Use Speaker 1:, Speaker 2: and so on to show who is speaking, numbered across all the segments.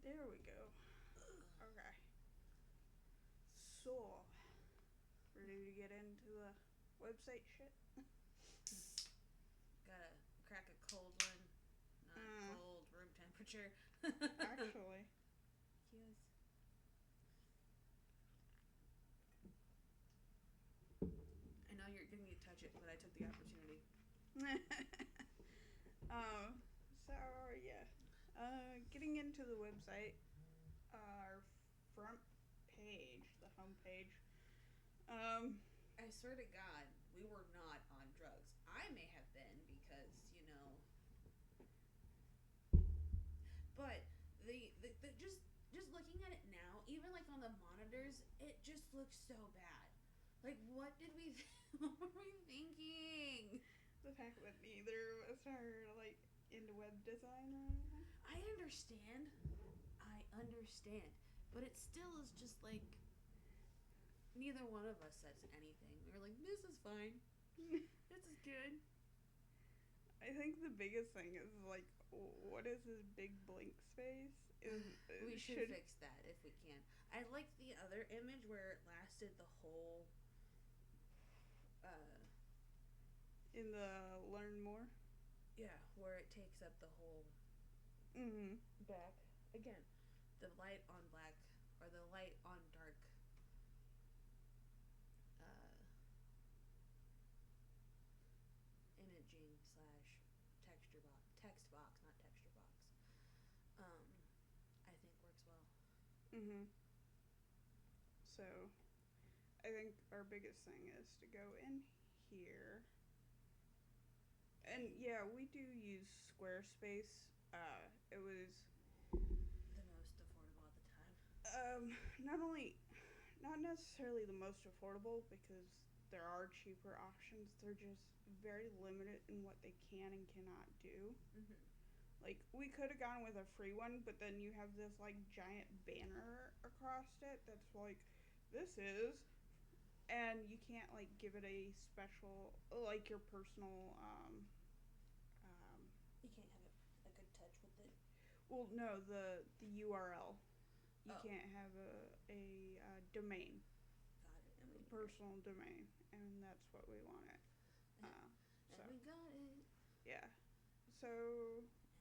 Speaker 1: There we go. Okay. So, ready to get into the website shit?
Speaker 2: Gotta crack a cold one. Not cold, room temperature.
Speaker 1: Actually.
Speaker 2: Yes. I know you're gonna touch it, but I took the opportunity.
Speaker 1: um, so, yeah. Getting into the website, our front page, the home page.
Speaker 2: I swear to God, we were not on drugs. I may have been because, but the just looking at it now, even like on the monitors, it just looks so bad. Like, what did we? What were we thinking?
Speaker 1: The fact that neither of us are, like, into web design or anything.
Speaker 2: I understand. I understand. But it still is just like neither one of us says anything. We were like, this is fine. This is good.
Speaker 1: I think the biggest thing is, like, what is this big blank space?
Speaker 2: We should fix that if we can. I like the other image where it lasted the whole.
Speaker 1: In the learn more?
Speaker 2: Yeah, where it takes up the whole back. Again, the light on black or the light on dark imaging slash text box, not texture box. I think works well.
Speaker 1: So, I think our biggest thing is to go in here. And yeah, we do use Squarespace. It was
Speaker 2: The most affordable at the time.
Speaker 1: not necessarily the most affordable because there are cheaper options. They're just very limited in what they can and cannot do. Like, we could have gone with a free one, but then you have this, like, giant banner across it that's like, this is. And you can't, like, give it a special, like, your personal,
Speaker 2: You can't have a good touch with it.
Speaker 1: well, no, the URL. You
Speaker 2: Oh.
Speaker 1: can't have a domain.
Speaker 2: Got it. And we
Speaker 1: Personal domain. And that's what we wanted.
Speaker 2: So. And we got it.
Speaker 1: Yeah. So.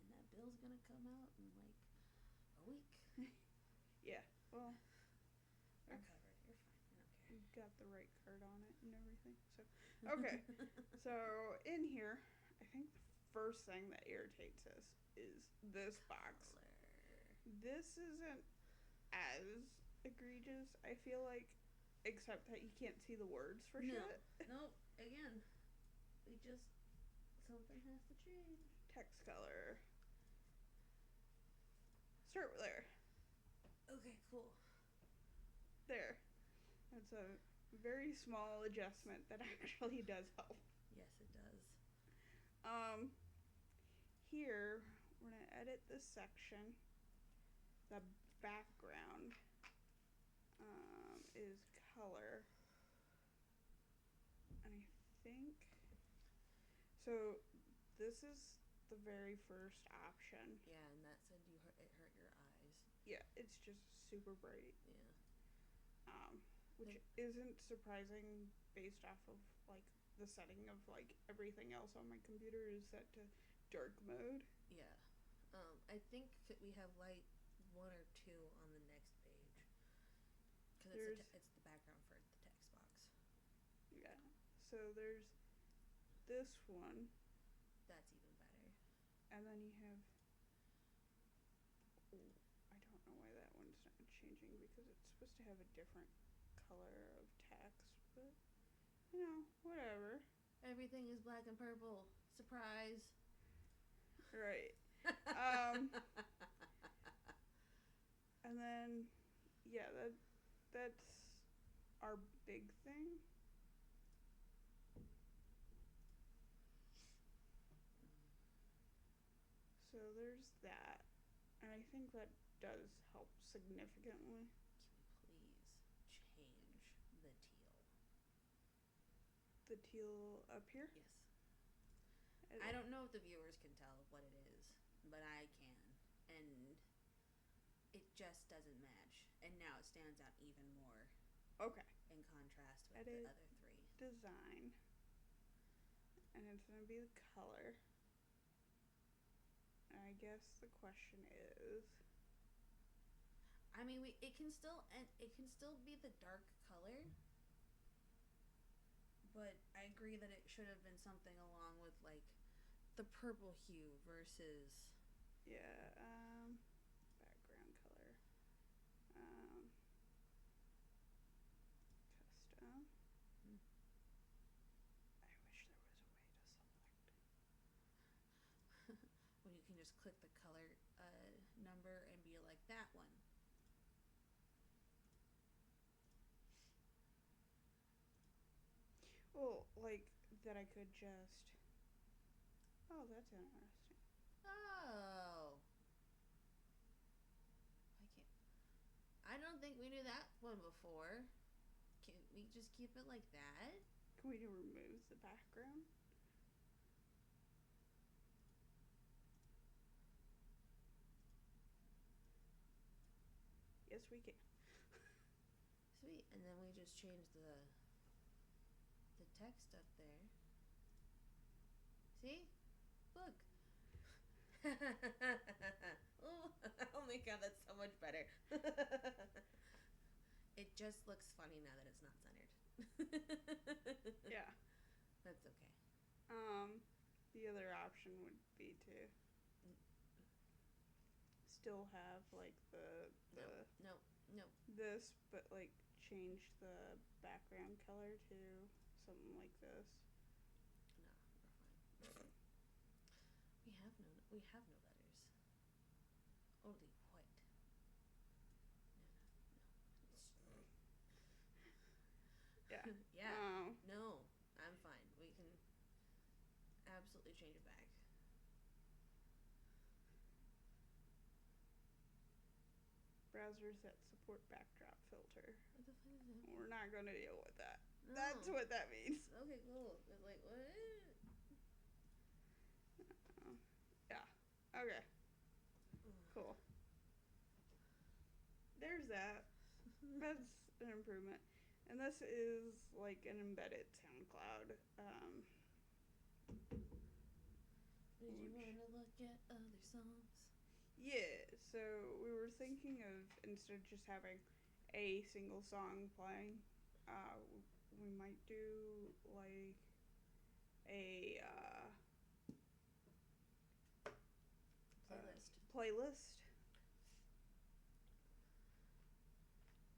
Speaker 2: And that bill's gonna come out in like a week.
Speaker 1: Yeah. Well.
Speaker 2: We're covered. You're fine. I don't care.
Speaker 1: You've got the right card on it and everything. So. Okay. So in here, I think the first thing that irritates us is this box.
Speaker 2: Color.
Speaker 1: This isn't as egregious, I feel like, except that you can't see the words for shit.
Speaker 2: Nope. Again, we just something has to change.
Speaker 1: Text color. Start there.
Speaker 2: Okay, cool.
Speaker 1: There. That's a very small adjustment that actually does help.
Speaker 2: Yes, it does.
Speaker 1: Here, we're going to edit this section. The background is color. And I think... So, this is the very first option.
Speaker 2: Yeah, and that said it hurt your eyes.
Speaker 1: Yeah, it's just super bright.
Speaker 2: Yeah.
Speaker 1: Which isn't surprising based off of, like, the setting of, like, everything else on my computer is set to dark mode.
Speaker 2: Yeah. I think that we have light 1 or 2 on the next page. Because it's the background for the text box.
Speaker 1: Yeah. So there's this one.
Speaker 2: That's even better.
Speaker 1: And then you have... I don't know why that one's not changing because it's supposed to have a different color of text, but, whatever.
Speaker 2: Everything is black and purple. Surprise.
Speaker 1: Right. And then, yeah, that's our big thing. So there's that. And I think that does help significantly.
Speaker 2: Can we please change the teal?
Speaker 1: The teal up here?
Speaker 2: Yes. I don't know if the viewers can tell what it is, but I can. And it just doesn't match, and now it stands out even more
Speaker 1: Okay.
Speaker 2: in contrast with the
Speaker 1: Edit
Speaker 2: other three.
Speaker 1: design. And it's going to be the color. And I guess the question is,
Speaker 2: I mean, it can still be the dark color, but I agree that it should have been something along with like the purple hue versus
Speaker 1: yeah, background color. Custom.
Speaker 2: Hmm.
Speaker 1: I wish there was a way to select.
Speaker 2: when you can just click the color number and be like that one.
Speaker 1: Well, like that I could just. Oh, that's interesting.
Speaker 2: Oh. I can't. I don't think we knew that one before. Can we just keep it like that?
Speaker 1: Can we remove the background? Yes, we can.
Speaker 2: Sweet. And then we just change the text up there. See? Look. Oh my god, that's so much better. It just looks funny now that it's not centered.
Speaker 1: Yeah.
Speaker 2: That's okay.
Speaker 1: The other option would be to still have like
Speaker 2: No.
Speaker 1: this, but like change the background color to something like this.
Speaker 2: No, we're fine. We have no letters. Only white. No.
Speaker 1: Yeah.
Speaker 2: Yeah. No, I'm fine. We can absolutely change it back.
Speaker 1: Browsers that support backdrop filter.
Speaker 2: What the fuck is that?
Speaker 1: We're not going to deal with that.
Speaker 2: No.
Speaker 1: That's what that means.
Speaker 2: Okay, cool. It's like, what?
Speaker 1: Yeah. Okay. Cool. There's that. That's an improvement. And this is like an embedded SoundCloud.
Speaker 2: Did you want to look at other songs?
Speaker 1: Yeah, so we were thinking of instead of just having a single song playing, we might do like a playlist.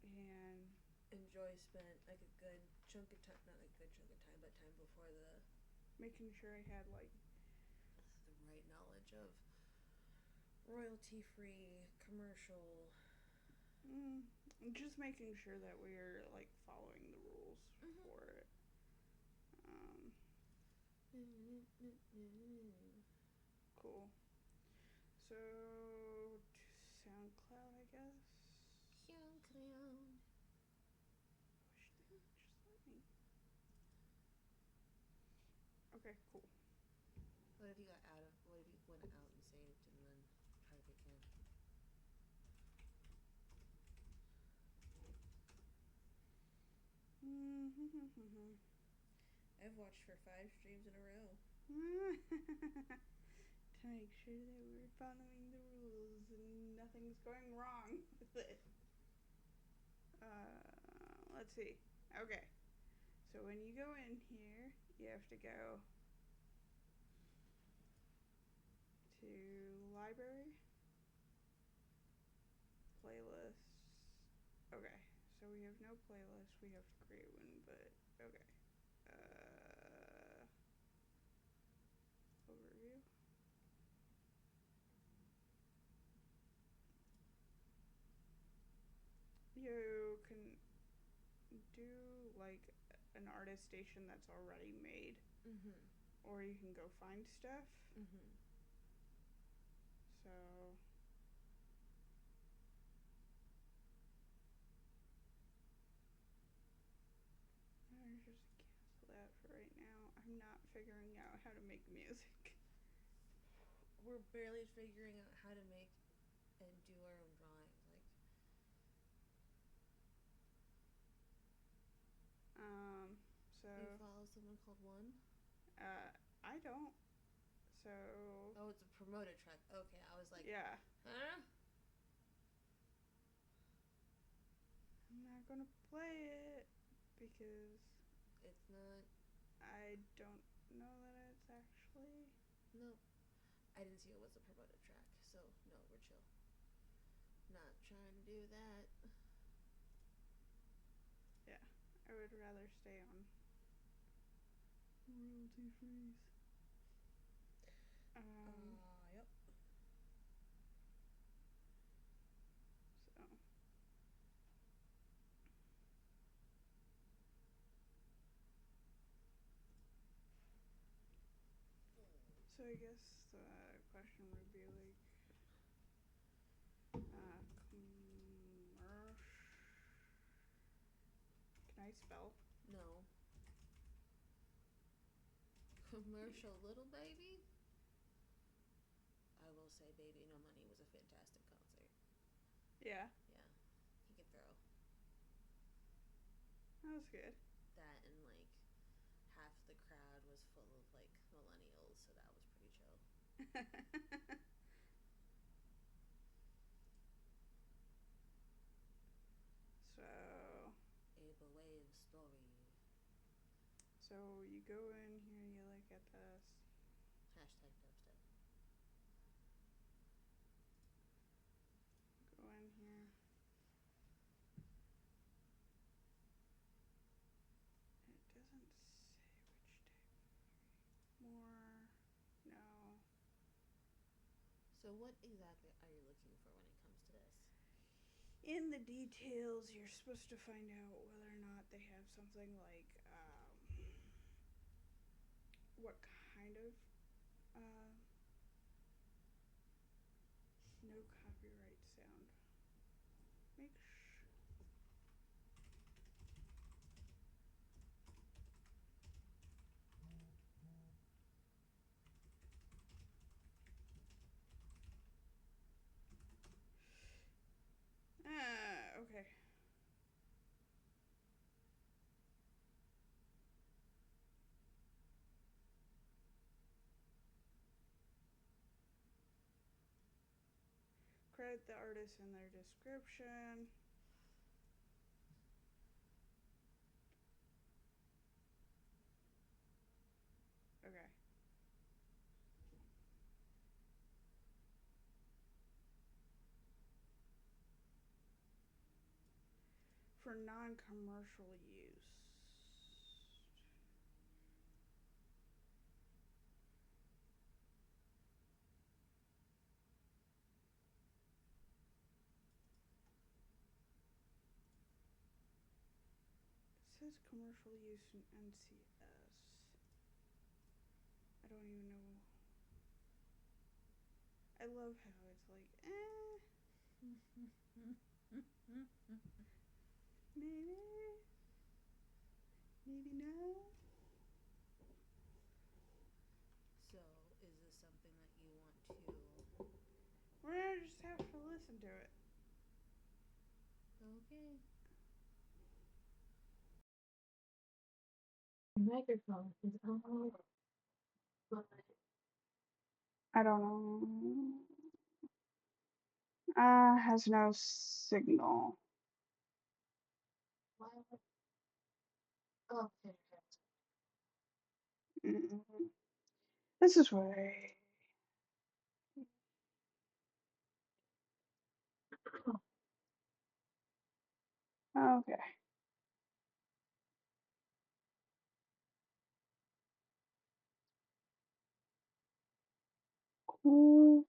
Speaker 1: And
Speaker 2: Enjoy spent like a good chunk of time, not like a good chunk of time, but time before
Speaker 1: making sure I had like
Speaker 2: the right knowledge of royalty-free commercial.
Speaker 1: Just making sure that we're like following the rules for it. Cool. So SoundCloud, I guess.
Speaker 2: SoundCloud.
Speaker 1: Wish they would just let me. Okay, cool.
Speaker 2: What if you got out of? What if you went out and saved and then tried it again? I've watched for 5 streams in a row.
Speaker 1: To make sure that we're following the rules and nothing's going wrong with it. Let's see. Okay. So when you go in here, you have to go to library, playlists. Okay. So we have no playlist. We have to create one, but okay. Overview. You can do like an artist station that's already made, or you can go find stuff. So I just cancel that for right now. I'm not figuring out how to make music.
Speaker 2: We're barely figuring out how to make and do our own drawings. Like someone called One?
Speaker 1: I don't. So.
Speaker 2: Oh, it's a promoted track. Okay, I was like,
Speaker 1: Yeah.
Speaker 2: huh?
Speaker 1: I'm not gonna play it because
Speaker 2: It's not.
Speaker 1: I don't know that it's actually.
Speaker 2: No, I didn't see it was a promoted track, so no, we're chill. Not trying to do that.
Speaker 1: Yeah, I would rather stay on royalty freeze.
Speaker 2: Yep.
Speaker 1: So. So I guess the question would be like, Can I spell?
Speaker 2: No. Commercial Little Baby? I will say Baby No Money was a fantastic concert.
Speaker 1: Yeah.
Speaker 2: Yeah, he could throw.
Speaker 1: That was good.
Speaker 2: That and like half the crowd was full of like millennials, so that was pretty chill.
Speaker 1: So.
Speaker 2: Ava Wave story.
Speaker 1: So you go in here, you look at this.
Speaker 2: Hashtag dubstep.
Speaker 1: Go in here. It doesn't say which type. More. No.
Speaker 2: So what exactly are you looking for when it comes to this?
Speaker 1: In the details, you're supposed to find out whether or not they have something like what kind of no copyright sound. Make okay. Credit the artist in their description. Okay. For non-commercial use. It says commercial use in NCS. I don't even know. I love how it's like, maybe, maybe no.
Speaker 2: So is this something that you want to?
Speaker 1: We're gonna just have to listen to it.
Speaker 2: Okay. Microphone is on. But
Speaker 1: I don't know. Has no signal.
Speaker 2: why? Okay.
Speaker 1: This is what I. Okay. Cool.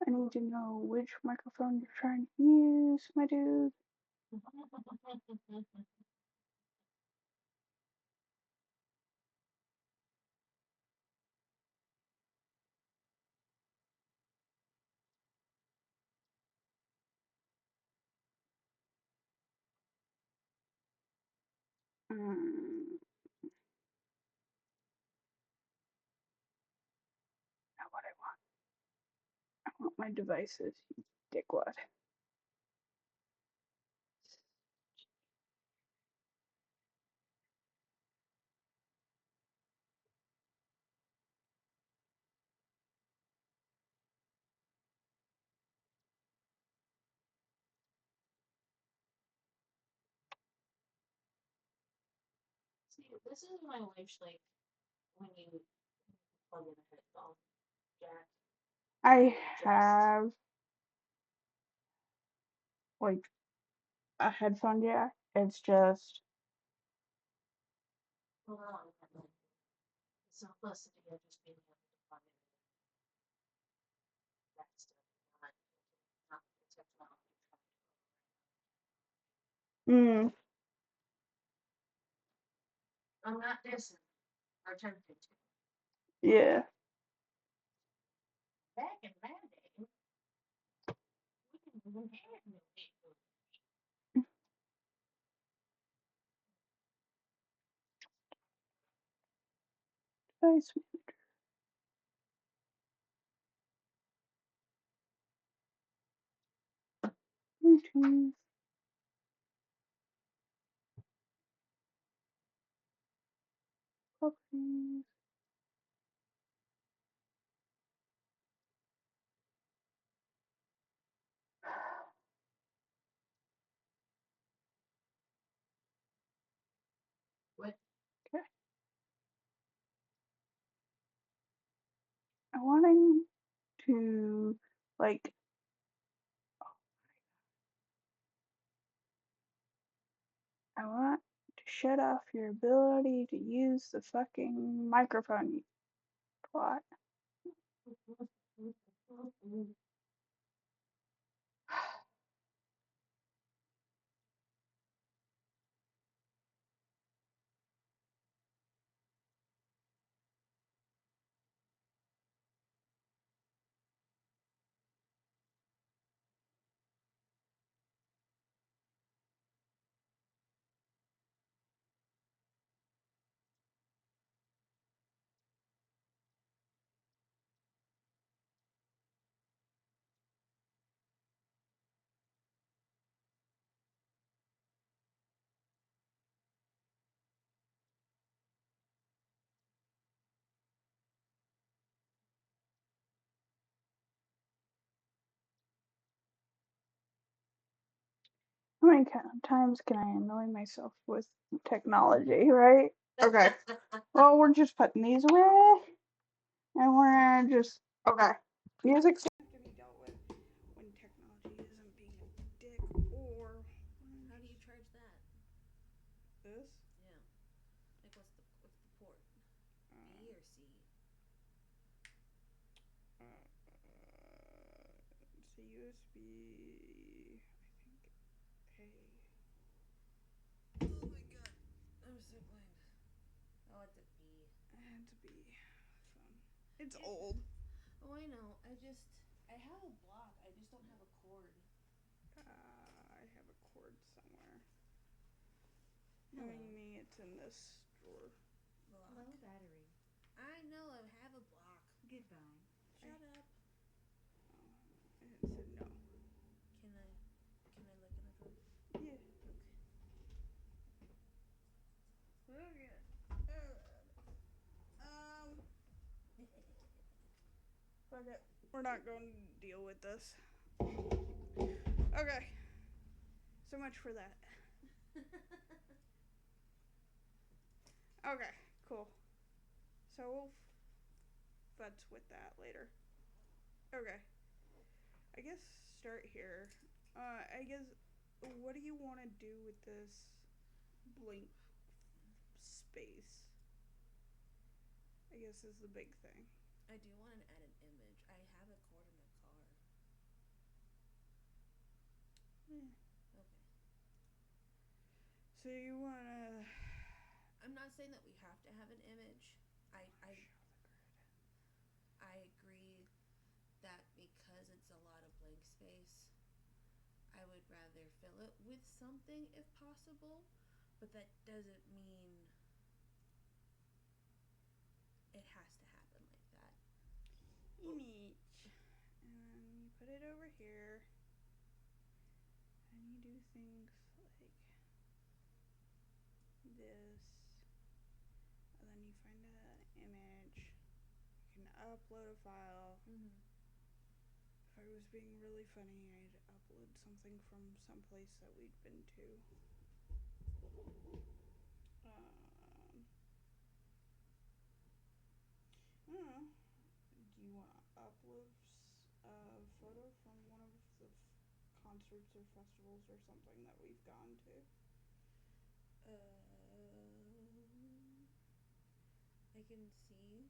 Speaker 1: I need to know which microphone you're trying to use, my dude. Not what I want. I want my devices, you dickwad.
Speaker 3: This is my wife's like when you plug in a headphone jack.
Speaker 1: I have like a headphone jack. It's just
Speaker 3: Well, the simplicity of just being able to plug it in. That stuff, not the technology trying to
Speaker 1: mm,
Speaker 3: I'm not dissing or tempted to.
Speaker 1: yeah.
Speaker 3: Back in my day, we didn't even have no headphones.
Speaker 1: Nice. Bluetooth. Properties.
Speaker 3: What?
Speaker 1: Okay. I wanting to like I want to shut off your ability to use the fucking microphone, you twat. How many times can I annoy myself with technology, right? Okay. Well, we're just putting these away, and we're gonna just okay. Music's have to be dealt with when technology isn't being a dick or.
Speaker 2: How do you charge that?
Speaker 1: This?
Speaker 2: Yeah. Like what's the port? B or C?
Speaker 1: It's a USB. I think A.
Speaker 2: Oh my god. I'm so blind. Oh, it's a B.
Speaker 1: It's a B. Fun. It's
Speaker 2: Yeah.
Speaker 1: old.
Speaker 2: Oh, I know. I have a block. I just don't have a cord.
Speaker 1: I have a cord somewhere.
Speaker 3: Hello.
Speaker 1: Knowing me, it's in this drawer.
Speaker 2: Block.
Speaker 3: Low battery.
Speaker 2: I know. I have a block.
Speaker 3: Goodbye.
Speaker 2: Shut up.
Speaker 1: It said no.
Speaker 2: Can I look in the drawer?
Speaker 1: Yeah.
Speaker 2: Okay.
Speaker 1: Fuck it. We're not going to deal with this. Okay. So much for that. Okay, cool. So we'll futz with that later. Okay. I guess start here. I guess what do you want to do with this blank space? I guess is the big thing.
Speaker 2: I do want to add an image. I have a cord in the car.
Speaker 1: Yeah.
Speaker 2: Okay.
Speaker 1: So you wanna
Speaker 2: I'm not saying that we have to have an image. I agree that because it's a lot of blank space, I would rather fill it with something if possible, but that doesn't mean it has to happen like that.
Speaker 1: image. And then you put it over here. And you do things like this. And then you find an image. You can upload a file.
Speaker 2: Mm-hmm.
Speaker 1: If I was being really funny, I'd upload something from someplace that we'd been to. concerts or festivals or something that we've gone to?
Speaker 2: I can see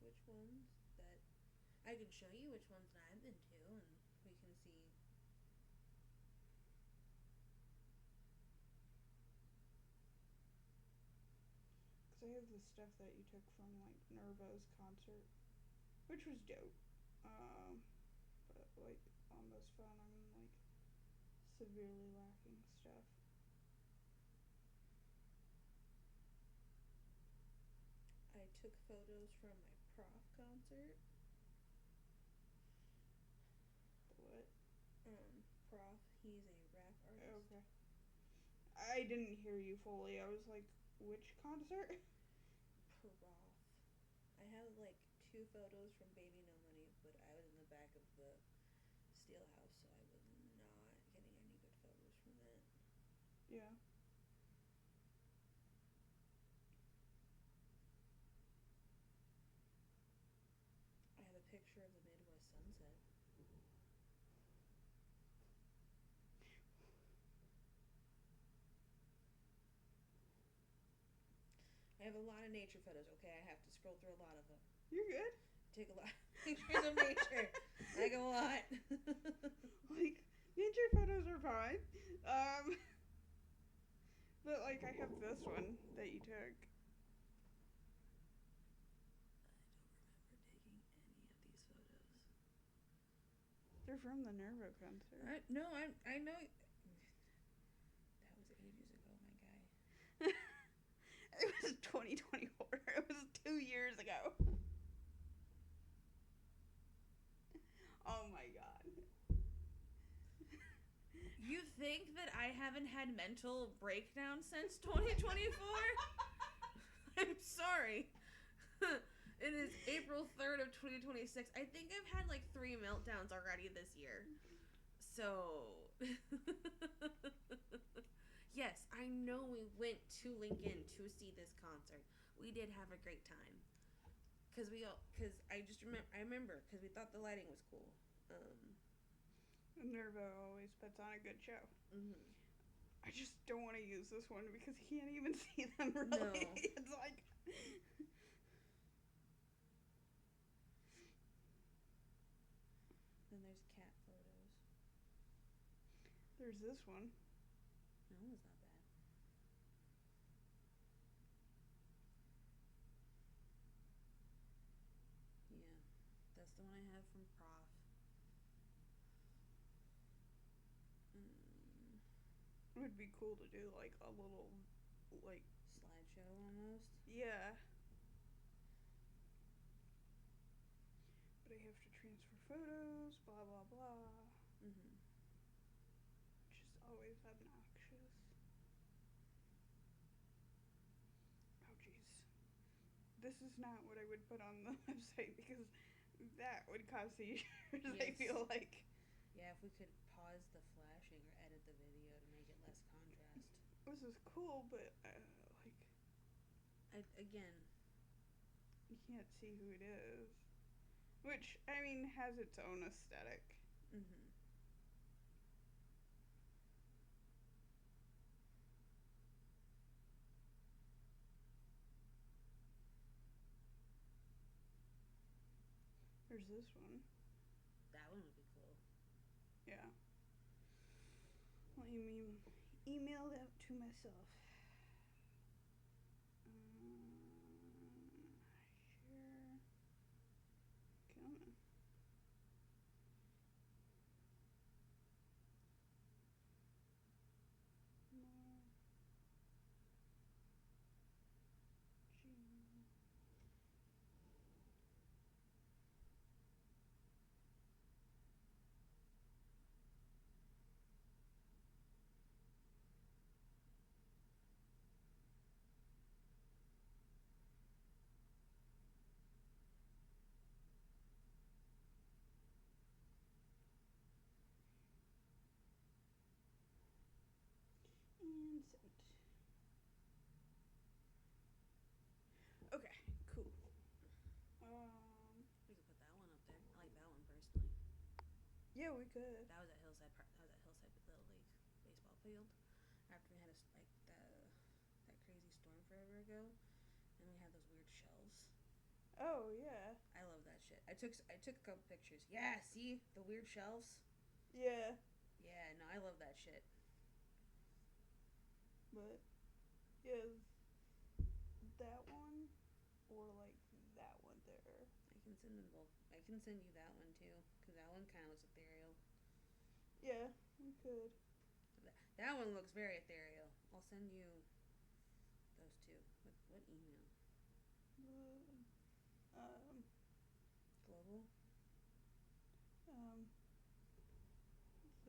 Speaker 2: which ones that I can show you which ones that I've been to, and we can see.
Speaker 1: Because I have the stuff that you took from like Nervo's concert, which was dope. But like on this phone, I'm like severely lacking stuff.
Speaker 2: I took photos from my prof concert.
Speaker 1: The what?
Speaker 2: Prof, he's a rap artist.
Speaker 1: Okay. I didn't hear you fully. I was like, which concert?
Speaker 2: Prof. I have like 2 photos from Baby No Money, but I was in the back of the Steelhouse, so I was not getting any good photos from that.
Speaker 1: Yeah.
Speaker 2: I have a picture of the Midwest sunset. I have a lot of nature photos, okay? I have to scroll through a lot of them.
Speaker 1: You're good.
Speaker 2: Take a lot of pictures of nature. Like a lot.
Speaker 1: Like, nature photos are fine. But like, I have this one that you took.
Speaker 2: I don't remember taking any of these photos.
Speaker 1: They're from the Nervo concert.
Speaker 2: No, I know. That was ages ago, my guy.
Speaker 1: It was 2024. It was 2 years ago. Oh my god.
Speaker 2: You think that I haven't had mental breakdown since 2024? I'm sorry. It is April 3rd of 2026. I think I've had like 3 meltdowns already this year. So, yes, I know we went to Lincoln to see this concert. We did have a great time. Cause I remember because we thought the lighting was cool.
Speaker 1: Nervo always puts on a good show.
Speaker 2: Mm-hmm.
Speaker 1: I just don't want to use this one because you can't even see them really.
Speaker 2: No.
Speaker 1: It's like.
Speaker 2: Then there's cat photos.
Speaker 1: There's this one.
Speaker 2: That one's not bad. Yeah, that's the one I have from Prof.
Speaker 1: It would be cool to do like a little, like
Speaker 2: Slideshow almost.
Speaker 1: yeah. But I have to transfer photos, blah blah blah.
Speaker 2: Mm-hmm.
Speaker 1: Which is always obnoxious. Oh jeez. This is not what I would put on the website because that would cause seizures. Yes. I feel like.
Speaker 2: Yeah, if we could pause the flashing or edit the video to make it less contrast.
Speaker 1: This is cool, but
Speaker 2: again,
Speaker 1: you can't see who it is. Which, I mean, has its own aesthetic.
Speaker 2: Mm-hmm.
Speaker 1: There's this one.
Speaker 2: That one would be cool.
Speaker 1: Yeah. Let me email that to myself. Here. Come on. More. Gmail. And send. Okay, cool.
Speaker 2: We could put that one up there. I like that one personally.
Speaker 1: Yeah, we could.
Speaker 2: That was at Hillside field after we had that crazy storm forever ago, and we had those weird shelves.
Speaker 1: Oh yeah.
Speaker 2: I love that shit. I took a couple pictures. Yeah, see the weird shelves.
Speaker 1: Yeah.
Speaker 2: Yeah, no, I love that shit.
Speaker 1: But yeah, that one or like that one there.
Speaker 2: I can send them both. I can send you that one too, because that one kind of looks ethereal.
Speaker 1: Yeah, we could.
Speaker 2: That one looks very ethereal. I'll send you those two. What email? Global?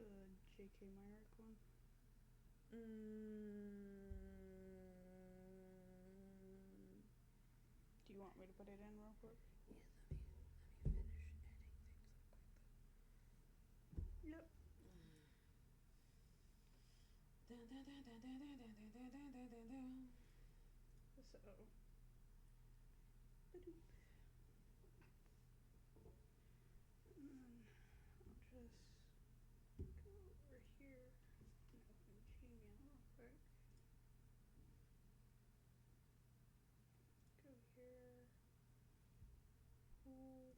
Speaker 1: The J.K. Myrick one. Do you want me to put it in real quick?
Speaker 2: Yeah, let me finish editing things real quick though.
Speaker 1: Yep. So. Ba-doop. And then I'll just go over here and open Gmail real quick. Go here. Cool.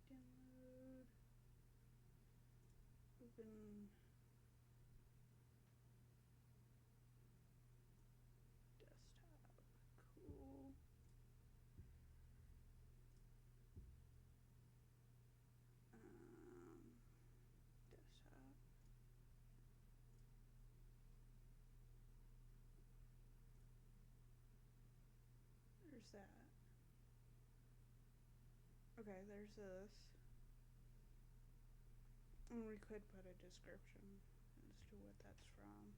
Speaker 1: Download. Open. Desktop. Cool. Desktop. There's that. Okay, there's this. And we could put a description as to what that's from.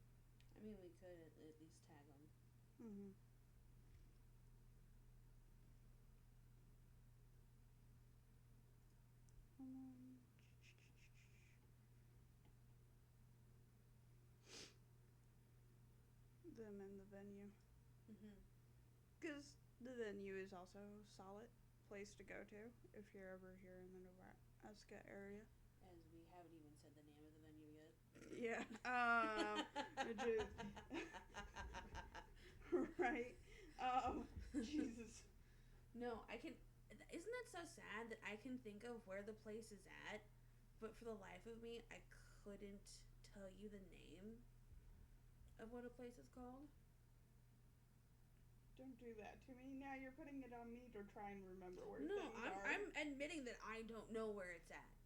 Speaker 2: I mean, we could at least tag them.
Speaker 1: Mm-hmm. Them in the venue. Because the venue is also a solid place to go to if you're ever here in the Nebraska area.
Speaker 2: As we haven't even said the name of the venue yet.
Speaker 1: Yeah. Right. Jesus.
Speaker 2: No, I can. Isn't that so sad that I can think of where the place is at, but for the life of me, I couldn't tell you the name of what a place is called?
Speaker 1: Don't do that to me. Now you're putting it on me to try and remember where
Speaker 2: No,
Speaker 1: things are.
Speaker 2: I'm admitting that I don't know where it's at.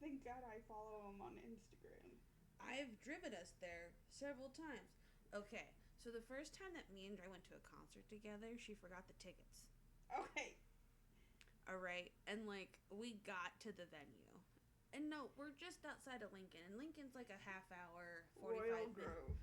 Speaker 1: Thank God I follow him on Instagram.
Speaker 2: I've driven us there several times. Okay, so the first time that me and Dre went to a concert together, she forgot the tickets.
Speaker 1: Okay.
Speaker 2: Alright, and like, we got to the venue. And no, we're just outside of Lincoln, and Lincoln's like a half hour, 45
Speaker 1: Royal
Speaker 2: minutes.
Speaker 1: Grove.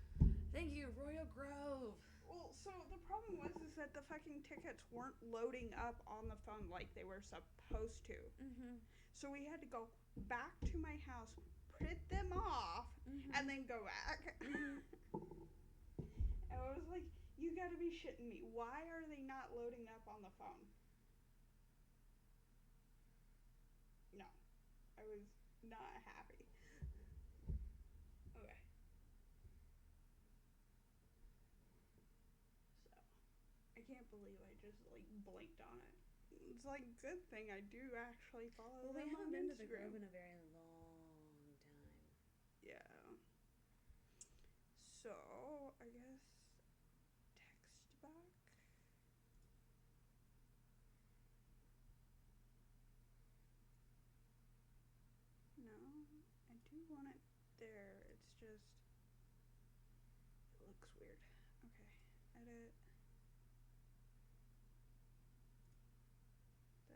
Speaker 2: Thank you, Royal Grove.
Speaker 1: Well, so the problem was is that the fucking tickets weren't loading up on the phone like they were supposed to.
Speaker 2: Mm-hmm.
Speaker 1: So we had to go back to my house, print them off, and then go back. And I was like, you gotta be shitting me. Why are they not loading up on the phone? No. I was not happy. Okay. So, I can't believe I just, like, blinked on it. It's like, good thing I do actually follow them on Instagram.
Speaker 2: We haven't been to the Grove in a very long time.
Speaker 1: Yeah. So, I guess text back. No, I do want it there. It's just, it looks weird. Okay, edit.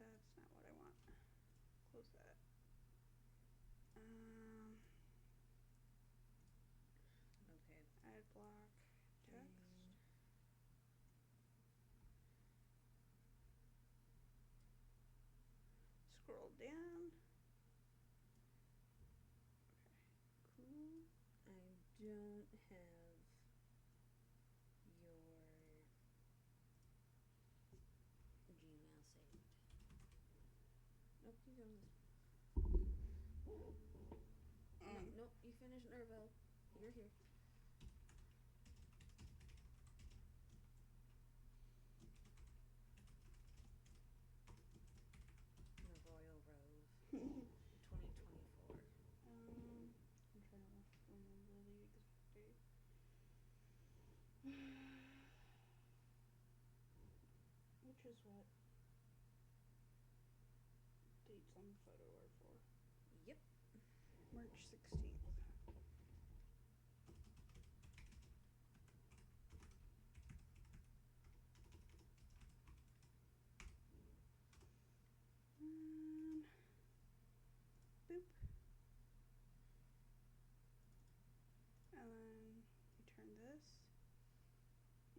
Speaker 1: That's not what I want. Close that.
Speaker 2: Okay.
Speaker 1: Add block. Text. Scroll down. Okay, cool.
Speaker 2: I don't have your Gmail saved. Nope, you don't You're here. The Royal Rove. 2024.
Speaker 1: I'm trying to remember the exact date. Which is what dates on the photo are for.
Speaker 2: Yep.
Speaker 1: March 16th. Boop. And then you turn this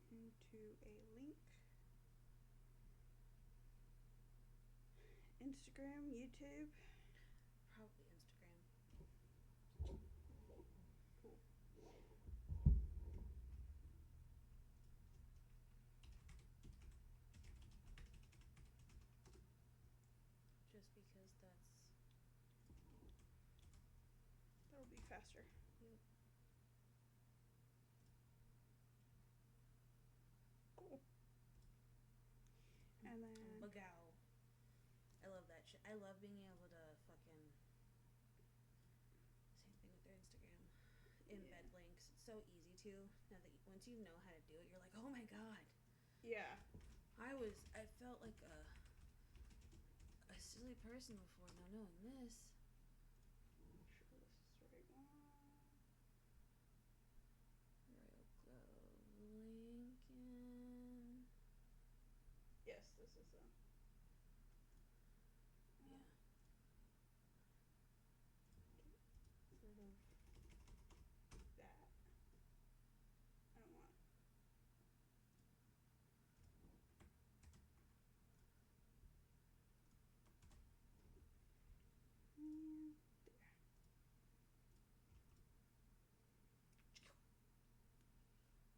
Speaker 1: into a link. Instagram, YouTube.
Speaker 2: Probably Instagram.
Speaker 1: Cool.
Speaker 2: Just because
Speaker 1: That'll be faster.
Speaker 2: Yep.
Speaker 1: Cool. And then
Speaker 2: Bagow. I love that shit. I love being able to fucking. Same thing with their Instagram. Embed links. It's so easy to. Now that once you know how to do it, you're like, oh my god.
Speaker 1: Yeah.
Speaker 2: I felt like a silly person before now knowing this.
Speaker 1: Make sure this is the right one.
Speaker 2: Royal Grove, Lincoln.
Speaker 1: Yes, this is them.
Speaker 2: Yeah.
Speaker 1: Sort of that. I don't want. And there.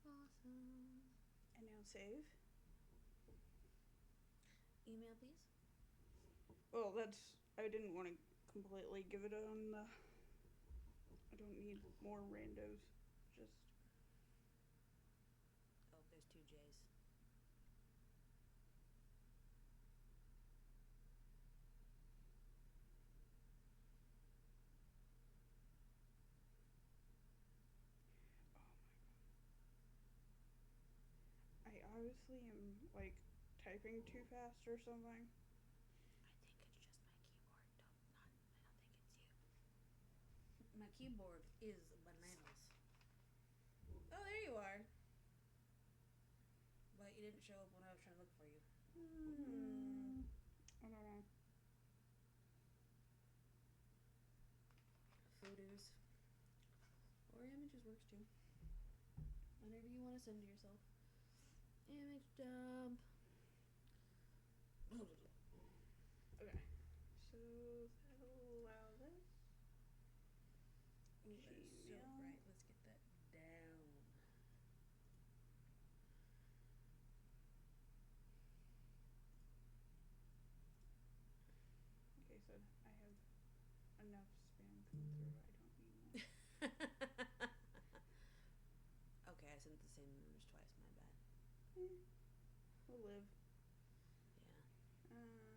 Speaker 2: Awesome.
Speaker 1: And now save.
Speaker 2: Email, please.
Speaker 1: Well, I didn't want to completely give it on the. I don't need more randos. Just.
Speaker 2: Oh, there's 2 J's.
Speaker 1: I obviously am like typing too fast or something.
Speaker 2: I think it's just my keyboard. I don't think it's you. My keyboard is bananas. Oh, there you are. But you didn't show up when I was trying to look for you.
Speaker 1: I don't know.
Speaker 2: Photos. Or images works too. Whenever you want to send to yourself. Image dump.
Speaker 1: Okay. So that'll allow this.
Speaker 2: Ooh, that is so bright. Let's get that down.
Speaker 1: Okay, so I have enough spam come through. I don't need more.
Speaker 2: Okay, I sent the same numbers twice. My bad.
Speaker 1: We'll live.
Speaker 2: Yeah.
Speaker 1: Just go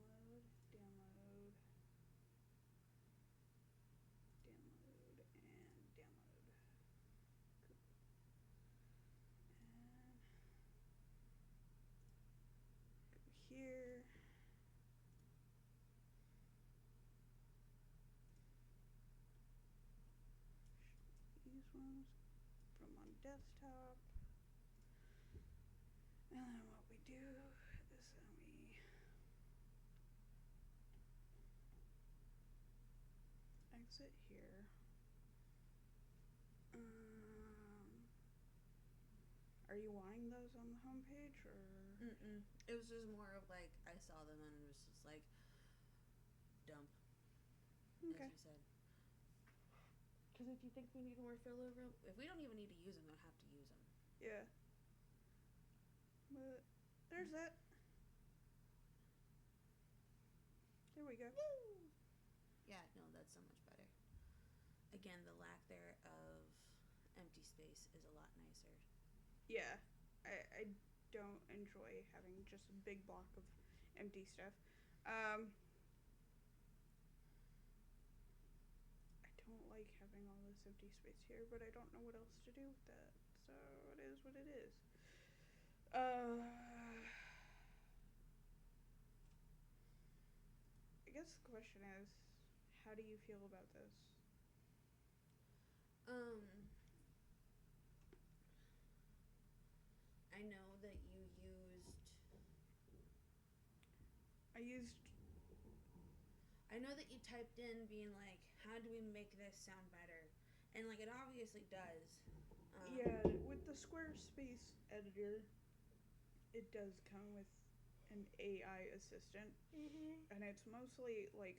Speaker 1: to download, download, download, and download. Cool. And go here. These ones from on desktop. And then what we do is then we exit here. Are you wanting those on the homepage or?
Speaker 2: It was just more of like I saw them and it was just like dump.
Speaker 1: Okay.
Speaker 2: As you said. Because if you think we need more fill over, if we don't even need to use them, don't have to use them.
Speaker 1: Yeah. But there's that. we go.
Speaker 2: Woo! Yeah, no, that's so much better. Again, the lack there of empty space is a lot nicer.
Speaker 1: Yeah, I don't enjoy having just a big block of empty stuff. I don't like having all this empty space here, but I don't know what else to do with that. So it is what it is. I guess the question is, how do you feel about this?
Speaker 2: Um, I know that you used.
Speaker 1: I used.
Speaker 2: I know that you typed in being like, how do we make this sound better? And like, it obviously does.
Speaker 1: Yeah, with the Squarespace editor, it does come with an AI assistant, and it's mostly like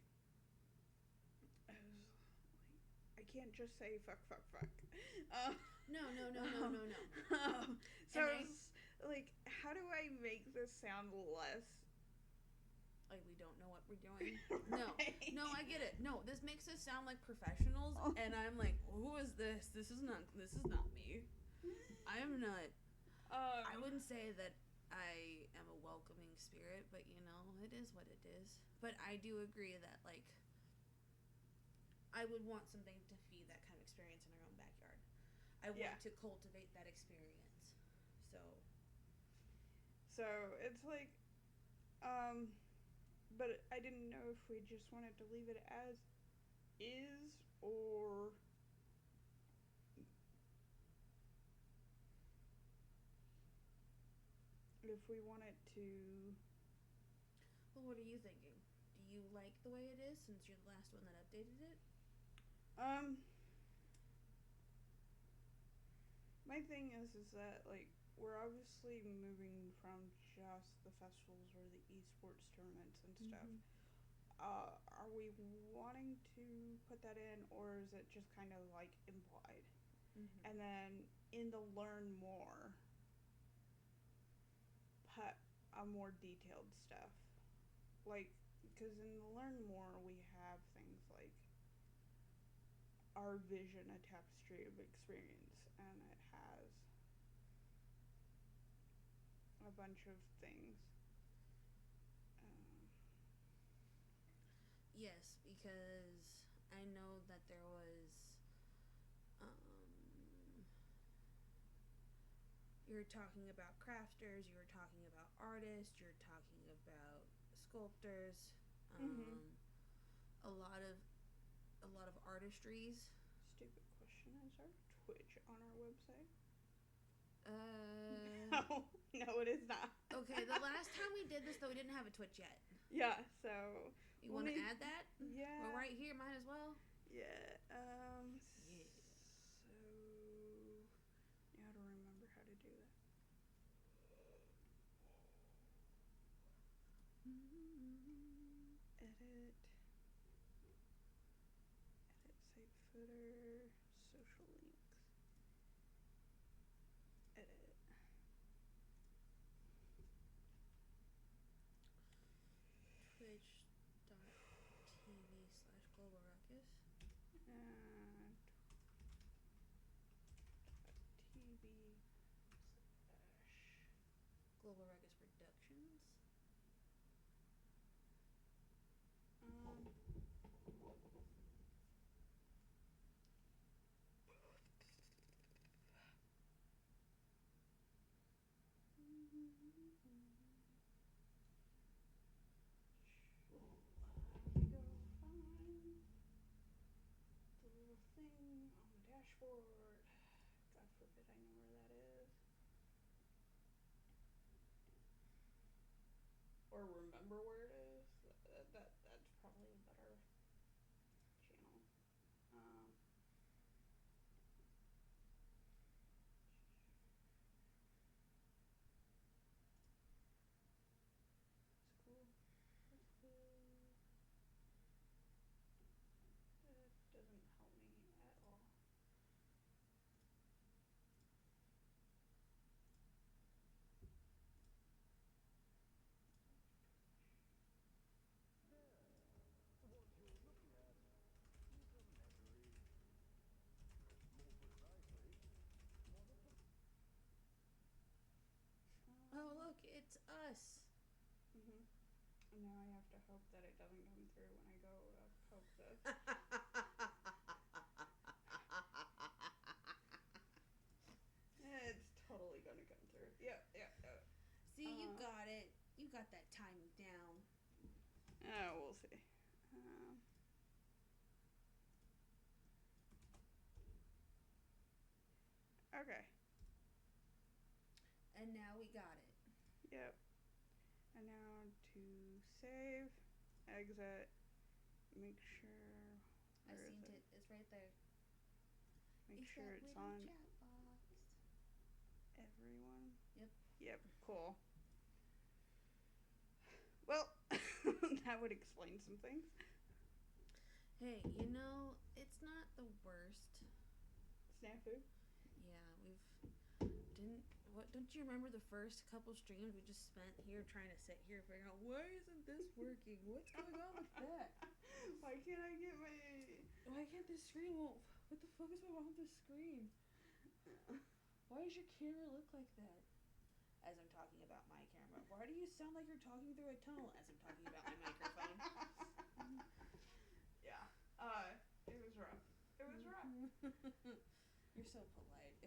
Speaker 1: I can't just say fuck, fuck, fuck.
Speaker 2: No.
Speaker 1: So it's like, how do I make this sound less?
Speaker 2: Like we don't know what we're doing.
Speaker 1: Right?
Speaker 2: No, I get it. No, this makes us sound like professionals, and I'm like, who is this? This is not me. I am not. I wouldn't say that I am a welcoming spirit, but you know, it is what it is. But I do agree that like I would want something to feed that kind of experience in our own backyard. I want to cultivate that experience.
Speaker 1: So it's like, but I didn't know if we just wanted to leave it as is, or if we wanted to.
Speaker 2: Well, what are you thinking? Do you like the way it is since you're the last one that updated it?
Speaker 1: My thing is that like we're obviously moving from just the festivals or the esports tournaments and stuff. Are we wanting to put that in, or is it just kind of like implied? And then in the learn more, put a more detailed stuff, like because in the learn more we have things like our vision, a tapestry of experience, and it has a bunch of things.
Speaker 2: Yes, because I know that there was. You were talking about crafters. You were talking about artists. You're talking about sculptors. A lot of artistries.
Speaker 1: Stupid question. Is our Twitch on our website? No, it is not.
Speaker 2: Okay, the last time we did this, though, we didn't have a Twitch yet.
Speaker 1: Yeah, so.
Speaker 2: You want to add that?
Speaker 1: Yeah.
Speaker 2: We're right here, might as well.
Speaker 1: Yeah.
Speaker 2: Yeah.
Speaker 1: So. You gotta remember how to do that. Edit. Edit site footer. Social links. Edit.
Speaker 2: Twitch.tv/Global Ruckus.
Speaker 1: TV
Speaker 2: Global Ruckus Productions.
Speaker 1: Thing on the dashboard. God forbid I know where that is. Or remember where it is. That's probably a better channel. That's cool. That's cool. That doesn't help me at all.
Speaker 2: It's us.
Speaker 1: Mhm. And now I have to hope that it doesn't come through when I go poke this. It's totally gonna come through. Yep, yep, yep.
Speaker 2: See, you got it. You got that timing down.
Speaker 1: We'll see. Okay.
Speaker 2: And now we got it.
Speaker 1: Yep. And now to save, exit, make sure.
Speaker 2: I seen it. It's right there.
Speaker 1: Make sure it's on
Speaker 2: chat box.
Speaker 1: everyone.
Speaker 2: Yep.
Speaker 1: Yep. Cool. Well, that would explain some things.
Speaker 2: Hey, it's not the worst.
Speaker 1: Snafu.
Speaker 2: Yeah, don't you remember the first couple streams we just spent here trying to sit here and figure out why isn't this working? What's going on with that?
Speaker 1: Why can't I get my...
Speaker 2: Why can't this screen what the fuck is wrong with this screen? Why does your camera look like that? As I'm talking about my camera. Why do you sound like you're talking through a tunnel as I'm talking about my microphone?
Speaker 1: Yeah. It was rough. It was rough.
Speaker 2: You're so polite.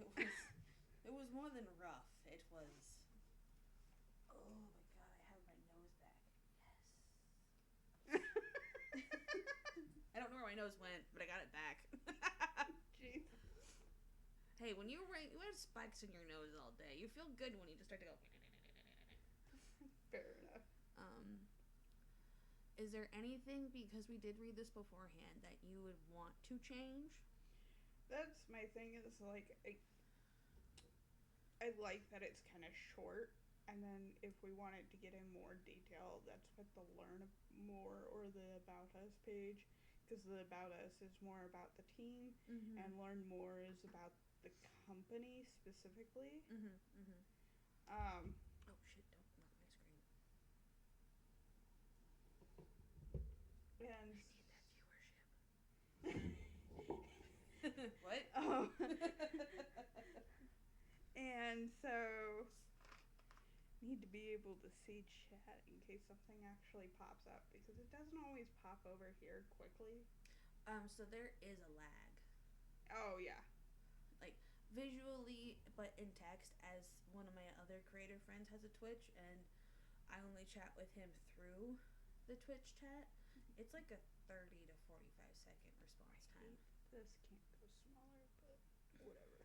Speaker 2: It was more than rough. It was... Oh my god, I have my nose back. Yes. I don't know where my nose went, but I got it back.
Speaker 1: Jeez.
Speaker 2: Hey, when you have spikes in your nose all day, you feel good when you just start to go...
Speaker 1: Fair enough.
Speaker 2: Is there anything, because we did read this beforehand, that you would want to change?
Speaker 1: That's my thing is, like, I like that it's kind of short, and then if we wanted to get in more detail, that's what the learn more or the About Us page, because the About Us is more about the team, and learn more is about the company specifically.
Speaker 2: Oh shit, don't knock my screen.
Speaker 1: And
Speaker 2: I need that viewership. What?
Speaker 1: And so need to be able to see chat in case something actually pops up, because it doesn't always pop over here quickly.
Speaker 2: So there is a lag.
Speaker 1: Oh yeah.
Speaker 2: Like visually, but in text, as one of my other creator friends has a Twitch, and I only chat with him through the Twitch chat. It's like a 30 to 45-second response time.
Speaker 1: This can't go smaller, but whatever.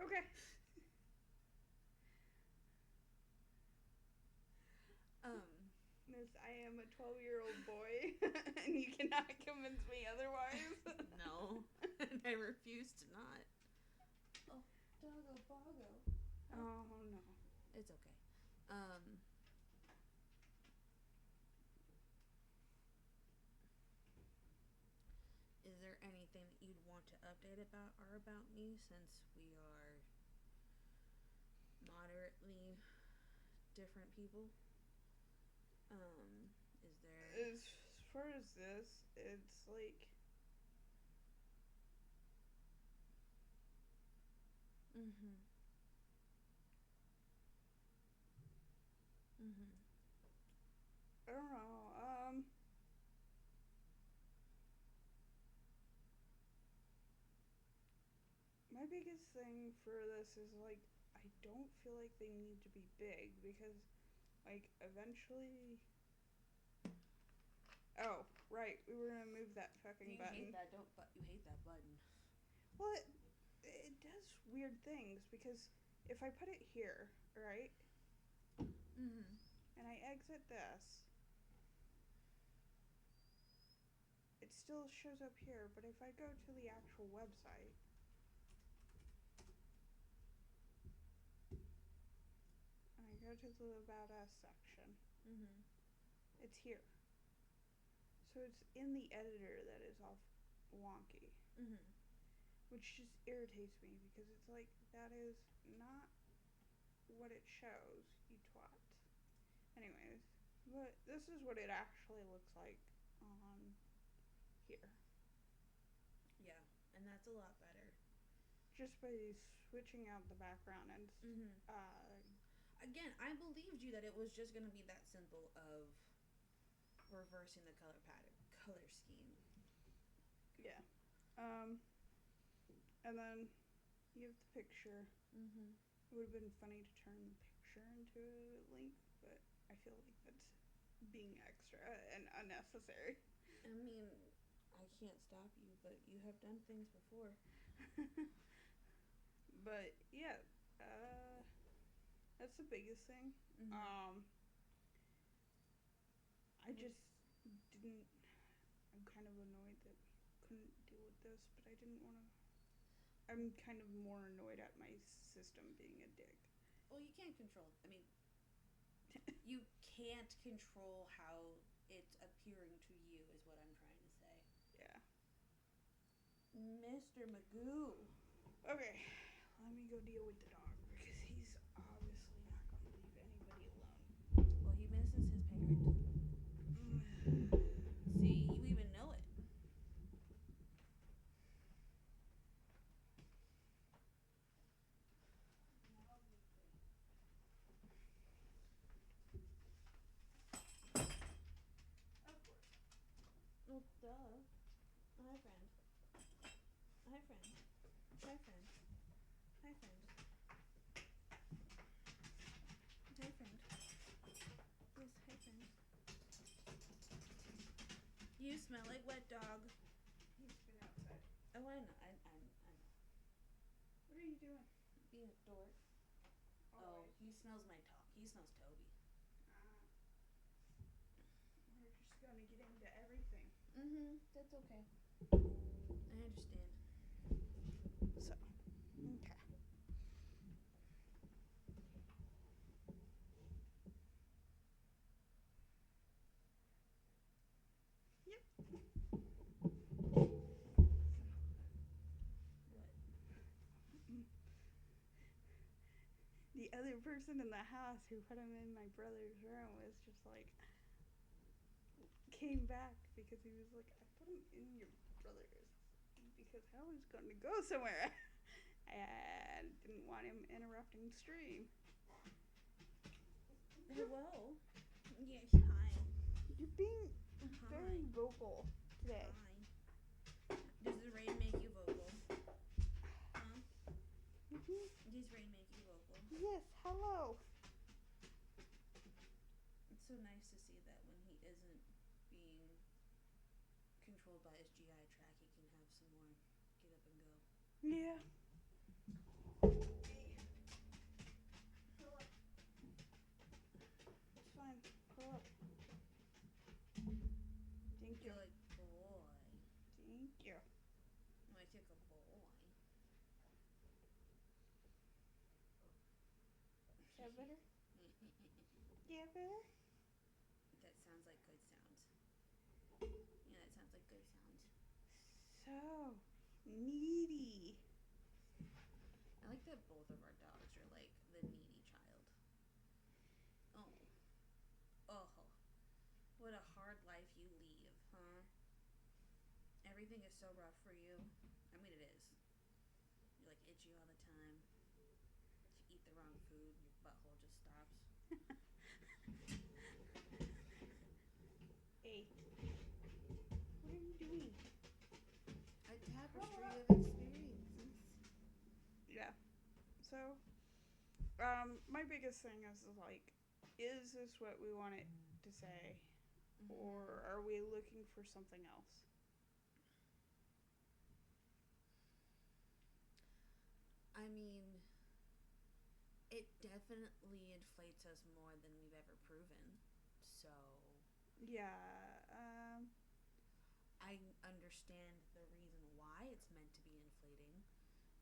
Speaker 1: Okay. Miss, I am a 12-year-old boy, and you cannot convince me otherwise.
Speaker 2: No, I refuse to not. Oh, doggo boggo.
Speaker 1: Oh no.
Speaker 2: It's okay. Is there anything that you'd want to update about or about me, since we are moderately different people? Is there...
Speaker 1: As far as this, it's like... I don't know. My biggest thing for this is, like, I don't feel like they need to be big, because, like, eventually... Oh, right, we were gonna move that fucking button.
Speaker 2: You hate that, you hate that button.
Speaker 1: Well, it does weird things, because if I put it here, right? And I exit this, it still shows up here, but if I go to the actual website, and I go to the About Us section, it's here. So it's in the editor that is all wonky. Which just irritates me, because it's like, that is not what it shows, you twat. Anyways, But this is what it actually looks like on here.
Speaker 2: Yeah, and that's a lot better.
Speaker 1: Just by switching out the background and
Speaker 2: Again, I believed you that it was just gonna be that simple of reversing the color scheme.
Speaker 1: yeah. And then you have the picture. It would have been funny to turn the picture into a link, but I feel like that's being extra and unnecessary.
Speaker 2: I mean, I can't stop you, but you have done things before.
Speaker 1: But yeah, that's the biggest thing. I just didn't. I'm kind of annoyed that we couldn't deal with this, but I didn't want to. I'm kind of more annoyed at my system being a dick.
Speaker 2: Well, you can't control. I mean, you can't control how it's appearing to you, is what I'm trying to say.
Speaker 1: Yeah.
Speaker 2: Mr. Magoo.
Speaker 1: Okay, let me go deal with the dog because he's obviously not going to leave anybody alone.
Speaker 2: Well, he misses his parent. See, you even know it.
Speaker 1: Of course.
Speaker 2: Well, duh. Hi, friend. Hi, friend. Hi, friend. Hi, friend. Hi, friend. Yes, hi, friend. You smell like wet dog.
Speaker 1: He's been outside.
Speaker 2: Oh, I know. I know.
Speaker 1: What are you doing?
Speaker 2: Being a dork. Oh, he smells he smells Toby.
Speaker 1: We're just gonna get into everything.
Speaker 2: That's okay. I understand.
Speaker 1: So, okay. Yep.
Speaker 2: What?
Speaker 1: The other person in the house who put him in my brother's room was just like, came back because he was like, I put him in your brother's because I was going to go somewhere. And didn't want him interrupting stream.
Speaker 2: Hello. Yes, hi.
Speaker 1: You're being
Speaker 2: Hi.
Speaker 1: very vocal today.
Speaker 2: Hi. Does the rain make you vocal? Huh? Does rain make you vocal?
Speaker 1: Yes, hello.
Speaker 2: It's so nice to see that when he isn't being controlled by his GI tract, he can have some more get up and go.
Speaker 1: Yeah. It's fine. Pull up. Thank you.
Speaker 2: Good boy.
Speaker 1: Thank you.
Speaker 2: I took a boy.
Speaker 1: Is that better? Yeah, better?
Speaker 2: That sounds like good sounds. Yeah, that sounds like good sounds.
Speaker 1: So needy.
Speaker 2: I like that both of our dogs are like the needy child. Oh. Oh. What a hard life you lead, huh? Everything is so rough for you. I mean, it is. You're like itchy all the time. You eat the wrong food, your butthole just stops.
Speaker 1: Hey. What are you doing?
Speaker 2: A tapestry of experiences.
Speaker 1: Yeah. So, my biggest thing is like, is this what we want it to say? Or are we looking for something else?
Speaker 2: I mean, it definitely inflates us more than we've ever proven. So,
Speaker 1: Yeah.
Speaker 2: I understand the reason why it's meant to be inflating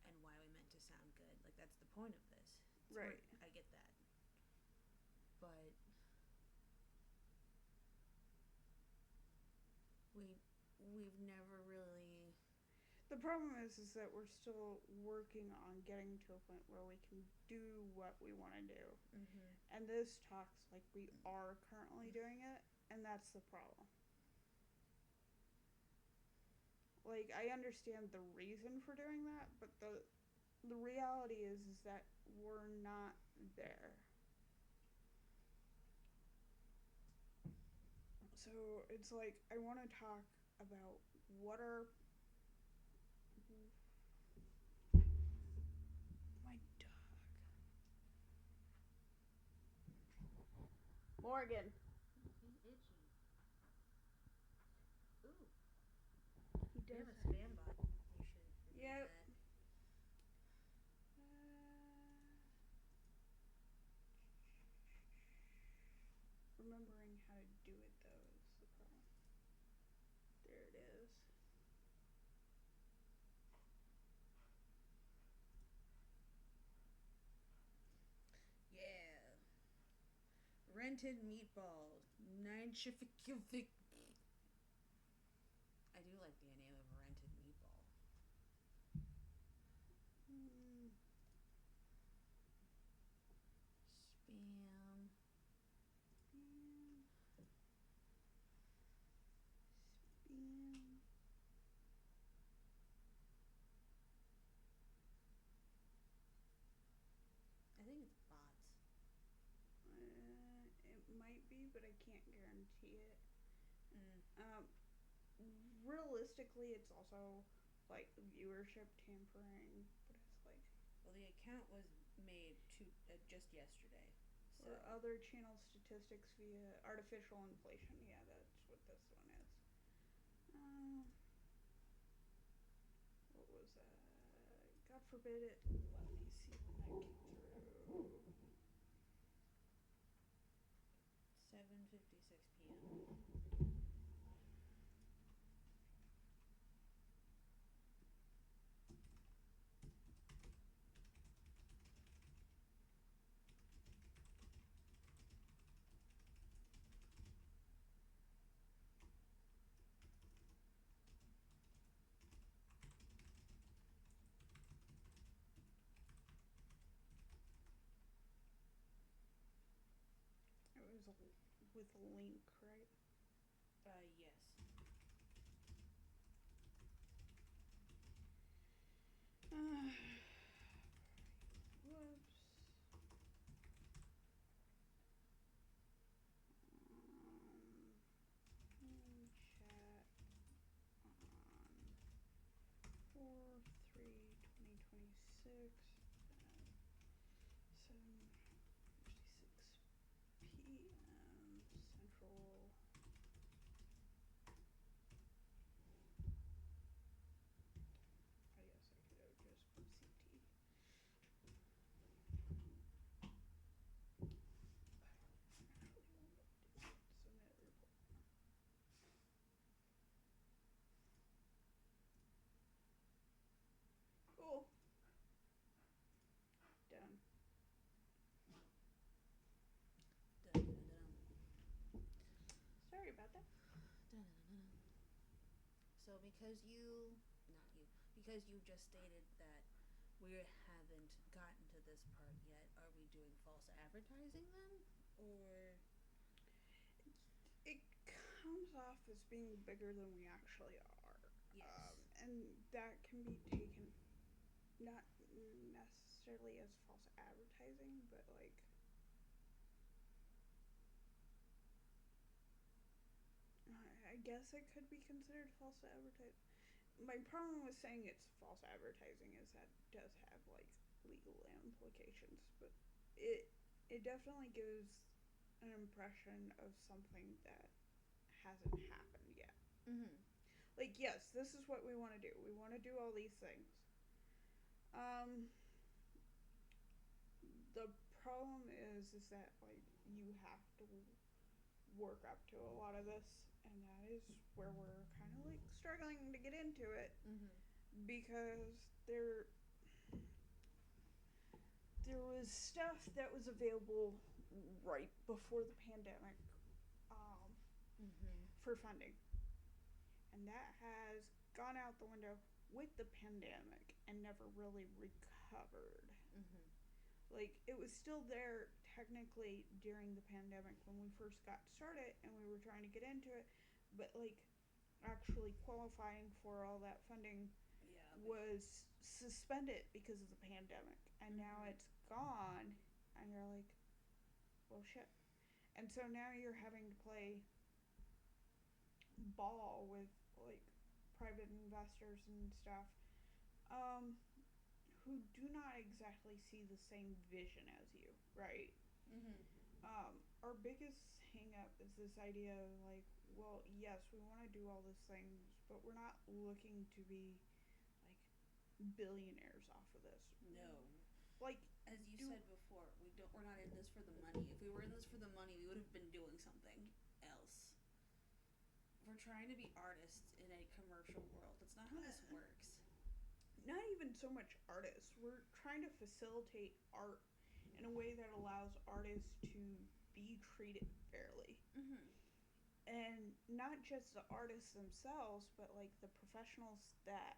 Speaker 2: and why we meant to sound good. Like, that's the point of this.
Speaker 1: Right.
Speaker 2: I get that. But we've never really
Speaker 1: The problem is that we're still working on getting to a point where we can do what we want to do.
Speaker 2: Mm-hmm.
Speaker 1: And this talks like we are currently doing it, and that's the problem. Like, I understand the reason for doing that, but the reality is that we're not there. So it's like I want to talk about what are my dog Morgan.
Speaker 2: He's itchy. Ooh,
Speaker 1: He
Speaker 2: we
Speaker 1: does
Speaker 2: have a spam bot. You should remove
Speaker 1: Yep.
Speaker 2: that.
Speaker 1: Remembering how to do it though is the problem. There it is.
Speaker 2: Yeah. Rented meatball. Nine-chific. I do like the name of rented meatball.
Speaker 1: Mm.
Speaker 2: Spam.
Speaker 1: Spam. Spam.
Speaker 2: I think it's bots.
Speaker 1: It might be, but I can't guarantee it.
Speaker 2: Mm.
Speaker 1: Realistically, it's also like viewership tampering, but it's like
Speaker 2: Well, the account was made just yesterday. So.
Speaker 1: or other channel statistics via artificial inflation. Yeah, that's what this one is. What was that? God forbid it. Let me see when that came through.
Speaker 2: 7:56 p.m.
Speaker 1: It was with a link, right?
Speaker 2: Yes.
Speaker 1: Whoops. Chat on 4/3/2026 at 7:56 p.m. Central. I guess I could have just put CT. Submit report. Cool. Done. Sorry about that.
Speaker 2: So because you just stated that we haven't gotten to this part yet, are we doing false advertising then? Or
Speaker 1: It comes off as being bigger than we actually are.
Speaker 2: yes.
Speaker 1: And that can be taken not necessarily as false advertising, but like I guess it could be considered false advertising. My problem with saying it's false advertising is that it does have like legal implications, but it definitely gives an impression of something that hasn't happened yet.
Speaker 2: Mm-hmm.
Speaker 1: Like, yes, this is what we want to do. We want to do all these things. The problem is that like you have to work up to a lot of this, and that is where we're kind of like struggling to get into it
Speaker 2: Mm-hmm.
Speaker 1: because there was stuff that was available right before the pandemic
Speaker 2: Mm-hmm.
Speaker 1: for funding, and that has gone out the window with the pandemic and never really recovered. Like, it was still there technically during the pandemic when we first got started and we were trying to get into it, but like actually qualifying for all that funding was suspended because of the pandemic, and now it's gone, and you're like, well, shit. And so now you're having to play ball with like private investors and stuff, um, who do not exactly see the same vision as you, right? Our biggest hang up is this idea of like, well, yes, we want to do all these things, but we're not looking to be like billionaires off of this.
Speaker 2: No.
Speaker 1: Like,
Speaker 2: as you said before, we're not in this for the money. If we were in this for the money, we would have been doing something else. We're trying to be artists in a commercial world. That's not how this works.
Speaker 1: Not even so much artists. We're trying to facilitate art in a way that allows artists to be treated fairly. And not just the artists themselves, but like the professionals that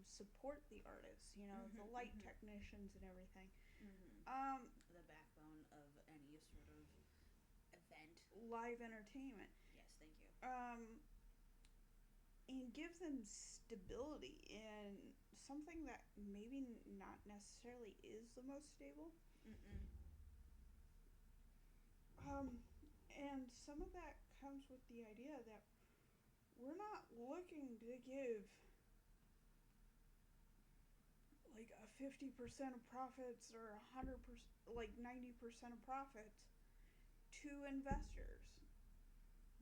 Speaker 1: support the artists, you know, the light technicians and everything.
Speaker 2: The backbone of any sort of event.
Speaker 1: Live entertainment.
Speaker 2: Yes, thank you.
Speaker 1: And give them stability in something that maybe not necessarily is the most stable. And some of that comes with the idea that we're not looking to give like a 50% of profits or 100%, like 90% of profits to investors.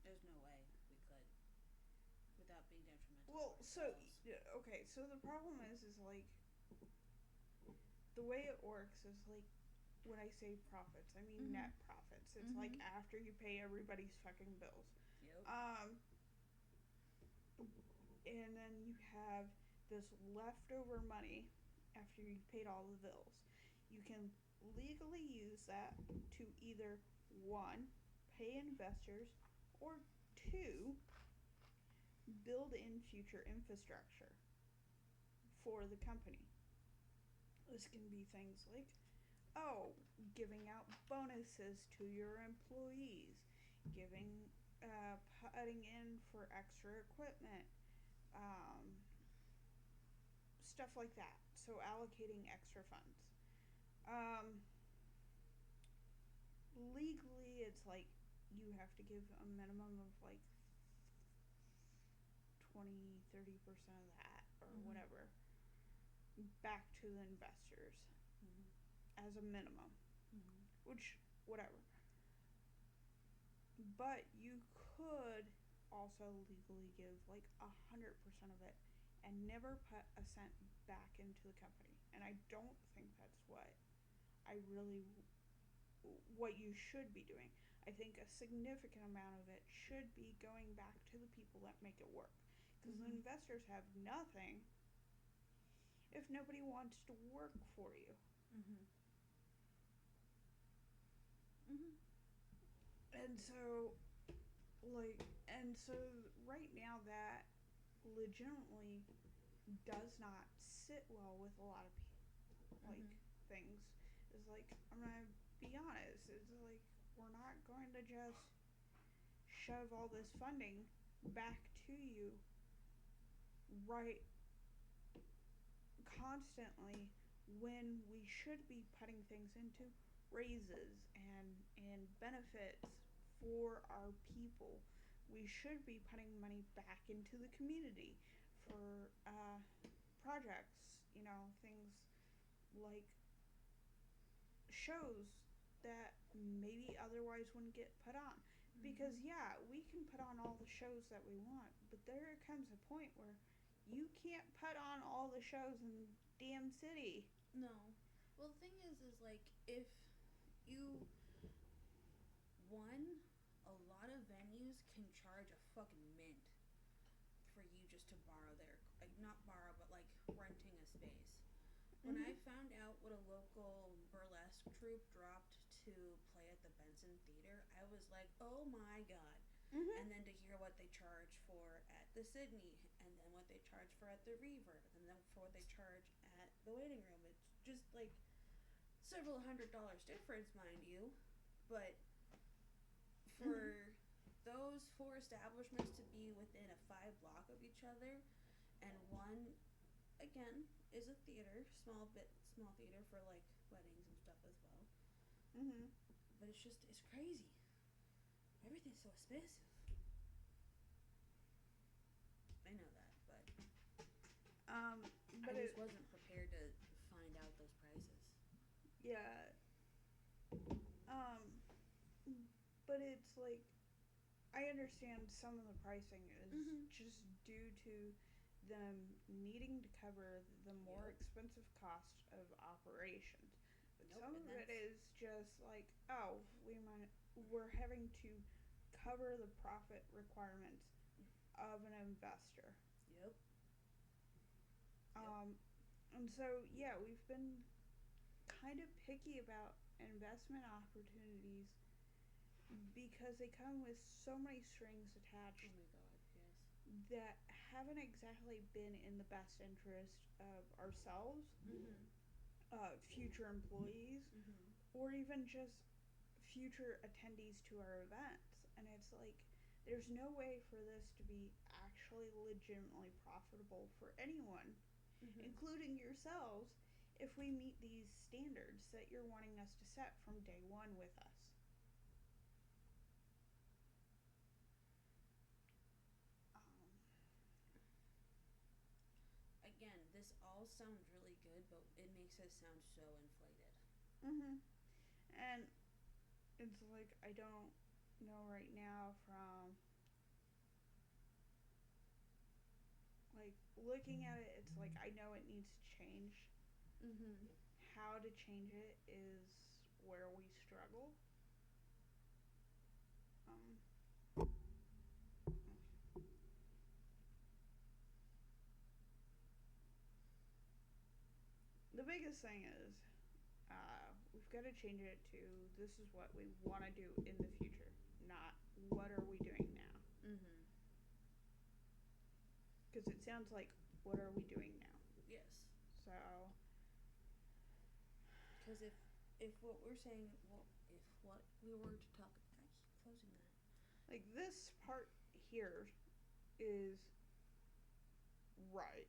Speaker 2: There's no way we could without being detrimental.
Speaker 1: Well, so okay, so the problem is like the way it works is like when I say profits, I mean net profits. It's like after you pay everybody's fucking bills. And then you have this leftover money after you've paid all the bills. You can legally use that to either one, pay investors, or two, build in future infrastructure for the company. This can be things like, giving out bonuses to your employees, putting in for extra equipment, stuff like that. So allocating extra funds. Legally, it's like you have to give a minimum of like 20-30% of that or whatever back to the investors as a minimum, which whatever. But you could also legally give like 100% of it and never put a cent back into the company. And I don't think that's what you should be doing. I think a significant amount of it should be going back to the people that make it work. Because the investors have nothing if nobody wants to work for you. And so right now that legitimately does not sit well with a lot of people, like things. Is like, I'm gonna be honest, it's like we're not going to just shove all this funding back to you right constantly when we should be putting things into raises and benefits for our people. We should be putting money back into the community for projects, you know, things like shows that maybe otherwise wouldn't get put on. Because yeah, we can put on all the shows that we want, but there comes a point where you can't put on all the shows in the damn city.
Speaker 2: No. Well, the thing is like, if you a lot of venues can charge a fucking mint for you just to borrow their, like, not borrow, but like renting a space. When I found out what a local burlesque troupe dropped to play at the Benson Theater, I was like, oh my god. And then to hear what they charge for at the Sydney, and then what what they charge for at the reverb, and then for what they charge at the waiting room. It's just like several $100 difference, mind you, but for those four establishments to be within a 5 block of each other, and one again is a theater, small theater for like weddings and stuff as well. But it's crazy. Everything's so expensive. I know that, but
Speaker 1: but
Speaker 2: I just wasn't prepared to find out those prices.
Speaker 1: yeah, but it's like I understand some of the pricing is just due to them needing to cover the more expensive cost of operations. But some of it is just like, oh, we're having to cover the profit requirements of an investor.
Speaker 2: Yep.
Speaker 1: And so yeah, we've been kind of picky about investment opportunities because they come with so many strings attached.
Speaker 2: Oh my god, yes.
Speaker 1: That haven't exactly been in the best interest of ourselves, future employees, or even just future attendees to our events. And it's like, there's no way for this to be actually legitimately profitable for anyone, including yourselves, if we meet these standards that you're wanting us to set from day one with us.
Speaker 2: Again, this all sounds really good, but it makes it sound so inflated.
Speaker 1: And it's like, I don't know right now from like looking at it, it's like I know it needs to change. How to change it is where we struggle. The biggest thing is we've got to change it to this is what we want to do in the future, not what are we doing now. Because it sounds like, what are we doing now?
Speaker 2: Yes.
Speaker 1: So.
Speaker 2: Because if what we're saying, well, if what we were to talk, I keep closing that.
Speaker 1: Like this part here is right.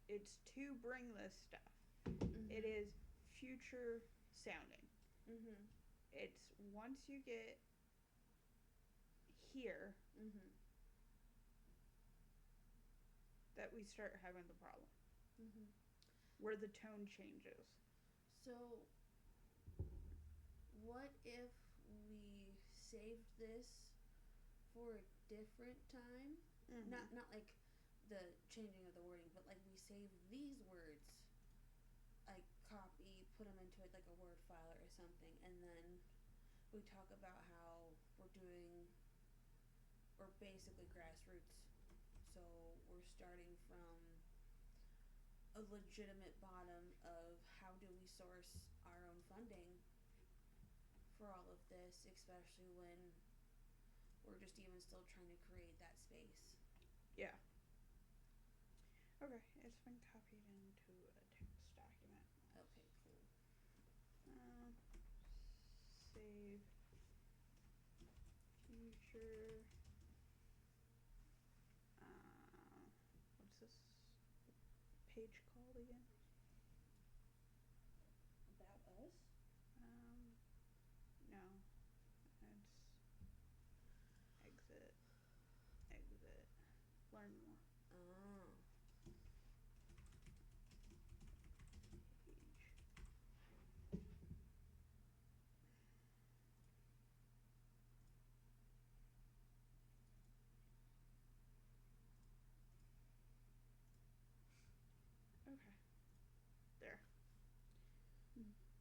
Speaker 1: It's to bring this stuff. It is future sounding. It's once you get here that we start having the problem. Where the tone changes.
Speaker 2: So, what if we saved this for a different time? Not like the changing of the wording, but like we save these words, like copy, put them into like a Word file or something, and then we talk about how we're basically grassroots. So we're starting from a legitimate bottom of how do we source our own funding for all of this, especially when we're just even still trying to create that space.
Speaker 1: Yeah. Okay, it's been copied into a text document.
Speaker 2: Okay, cool.
Speaker 1: Save future. What's this page called again?
Speaker 2: About us?
Speaker 1: No. It's exit. Learn more.
Speaker 2: Oh.
Speaker 1: Okay. There.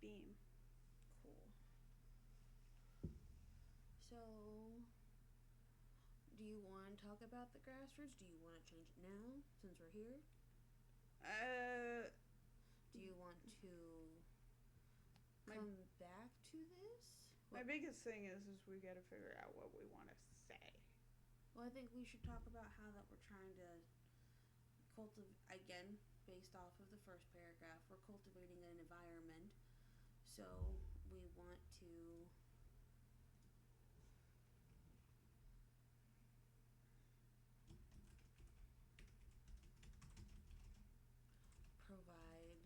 Speaker 1: Beam.
Speaker 2: Cool. So, do you want to talk about the grassroots? Do you want to change it now since we're here? Do you want to come back to this?
Speaker 1: My biggest thing is we got to figure out what we want to say.
Speaker 2: Well, I think we should talk about how that we're trying to again, based off of the first paragraph, we're cultivating an environment. So we want to provide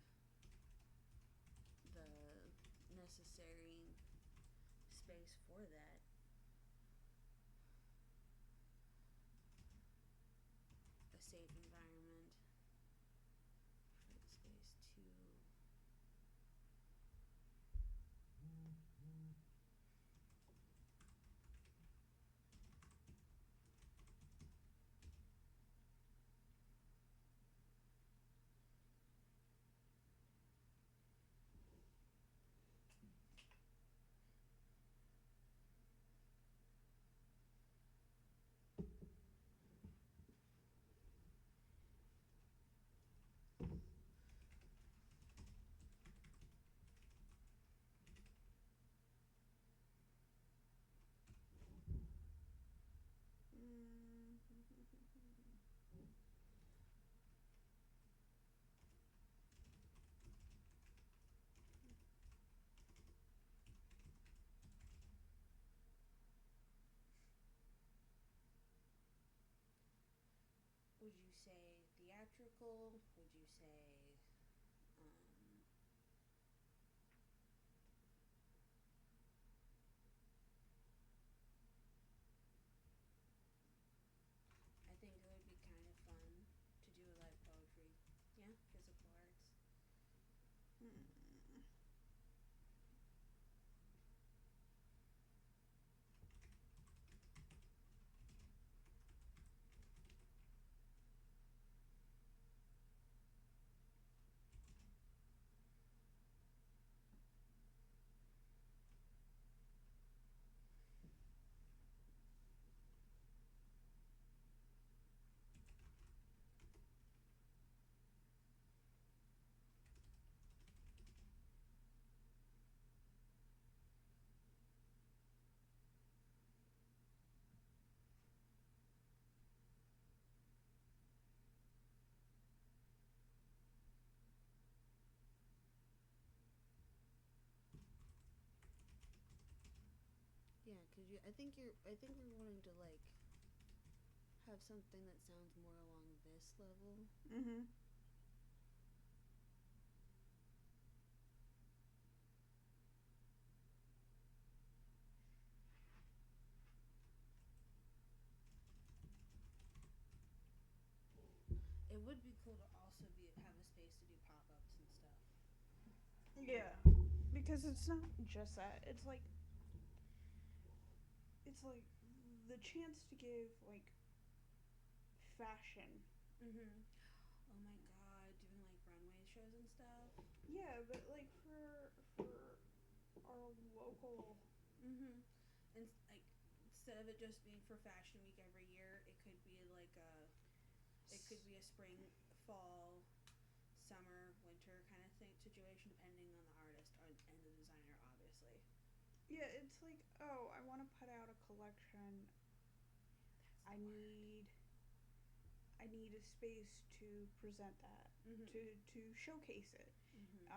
Speaker 2: the necessary space for that. A safe environment for the space to would you say theatrical? Would you say um, I think it would be kind of fun to do live poetry. Yeah, physical arts.
Speaker 1: Hmm.
Speaker 2: Yeah, cause you. I think you're. I think we're wanting to like have something that sounds more along this level.
Speaker 1: Mhm.
Speaker 2: It would be cool to also have a space to do pop ups and stuff.
Speaker 1: Yeah, because it's not just that. It's like the chance to give like fashion.
Speaker 2: Mhm. Oh my god, doing like runway shows and stuff.
Speaker 1: Yeah, but like for our local.
Speaker 2: Mhm. And like instead of it just being for Fashion Week every year, it could be like a. It could be a spring, fall, summer, winter kind of thing situation, depending on the artist and the designer, obviously.
Speaker 1: Yeah, it's like, oh, I want to put out a collection. I
Speaker 2: That's the word.
Speaker 1: need I need a space to present that,
Speaker 2: Mhm.
Speaker 1: to showcase it.
Speaker 2: Mhm.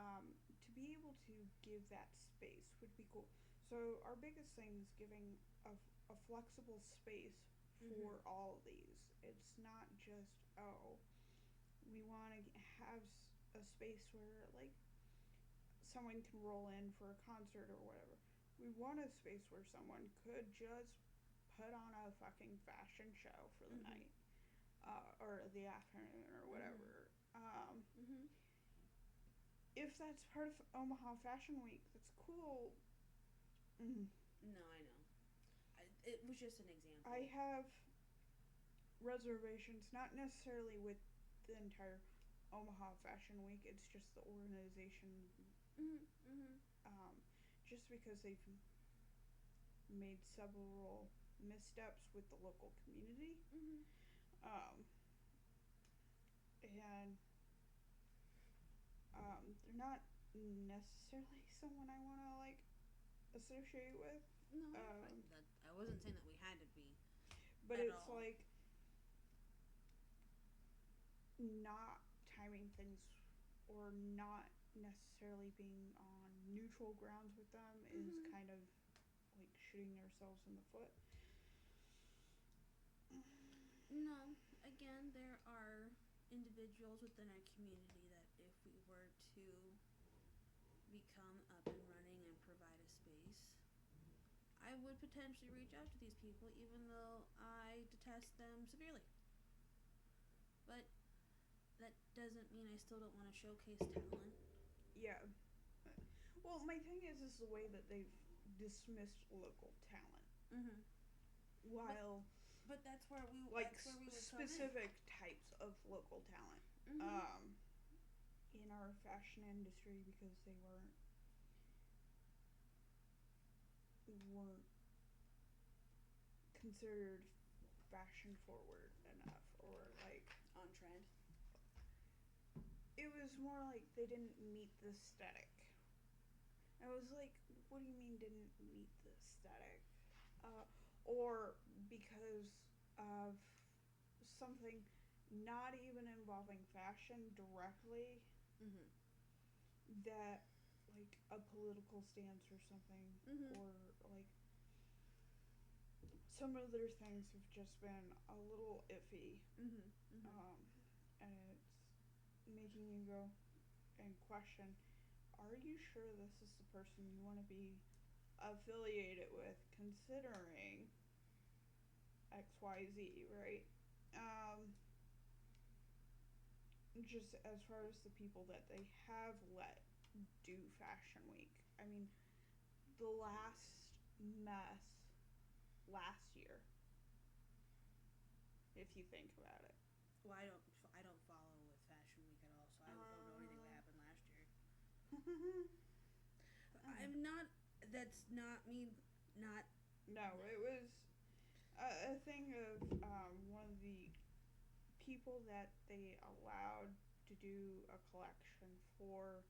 Speaker 1: To be able to give that space would be cool. So our biggest thing is giving a flexible space for
Speaker 2: Mhm.
Speaker 1: all of these. It's not just, oh, we want to have a space where like someone can roll in for a concert or whatever. We want a space where someone could just put on a fucking fashion show for the
Speaker 2: Mhm.
Speaker 1: night, or the afternoon or
Speaker 2: Mhm.
Speaker 1: whatever.
Speaker 2: Mhm.
Speaker 1: If that's part of Omaha Fashion Week, that's cool. Mm.
Speaker 2: No, I know. It was just an
Speaker 1: I
Speaker 2: example.
Speaker 1: have reservations, not necessarily with the entire Omaha Fashion Week. It's just the organization,
Speaker 2: Mhm. Mhm.
Speaker 1: um, just because they've made several missteps with the local community.
Speaker 2: Mhm.
Speaker 1: Um, and they're not necessarily someone I want to like associate with.
Speaker 2: No, you're fine.
Speaker 1: Um,
Speaker 2: That I wasn't saying that we had to be
Speaker 1: but
Speaker 2: at
Speaker 1: it's
Speaker 2: all.
Speaker 1: like not timing things or not necessarily being on neutral grounds with them is kind of like shooting ourselves in the foot.
Speaker 2: No, again, there are individuals within our community that if we were to become up and running and provide a space, I would potentially reach out to these people even though I detest them severely. But that doesn't mean I still don't want to showcase talent.
Speaker 1: Yeah. Well, my thing is the way that they've dismissed local talent.
Speaker 2: Mm-hmm.
Speaker 1: While
Speaker 2: But that's where we
Speaker 1: like
Speaker 2: that's where we would
Speaker 1: specific types of local talent
Speaker 2: come in.
Speaker 1: in our fashion industry because they weren't considered fashion forward enough or like
Speaker 2: On trend.
Speaker 1: it was more like they didn't meet the aesthetic. I was like, what do you mean didn't meet the aesthetic? Or because of something not even involving fashion directly
Speaker 2: Mm-hmm.
Speaker 1: that like a political stance or something
Speaker 2: Mm-hmm.
Speaker 1: or like some of their things have just been a little iffy
Speaker 2: Mm-hmm. Mm-hmm.
Speaker 1: and it's making you go and question, are you sure this is the person you want to be affiliated with considering XYZ, right? Just as far as the people that they have let do Fashion Week. I mean, the last mess last year, if you think about it.
Speaker 2: Well, I don't follow with Fashion Week at all, so I don't know anything that happened last year. I'm not. That's not me. Not.
Speaker 1: No, it was a thing of one of the people that they allowed to do a collection for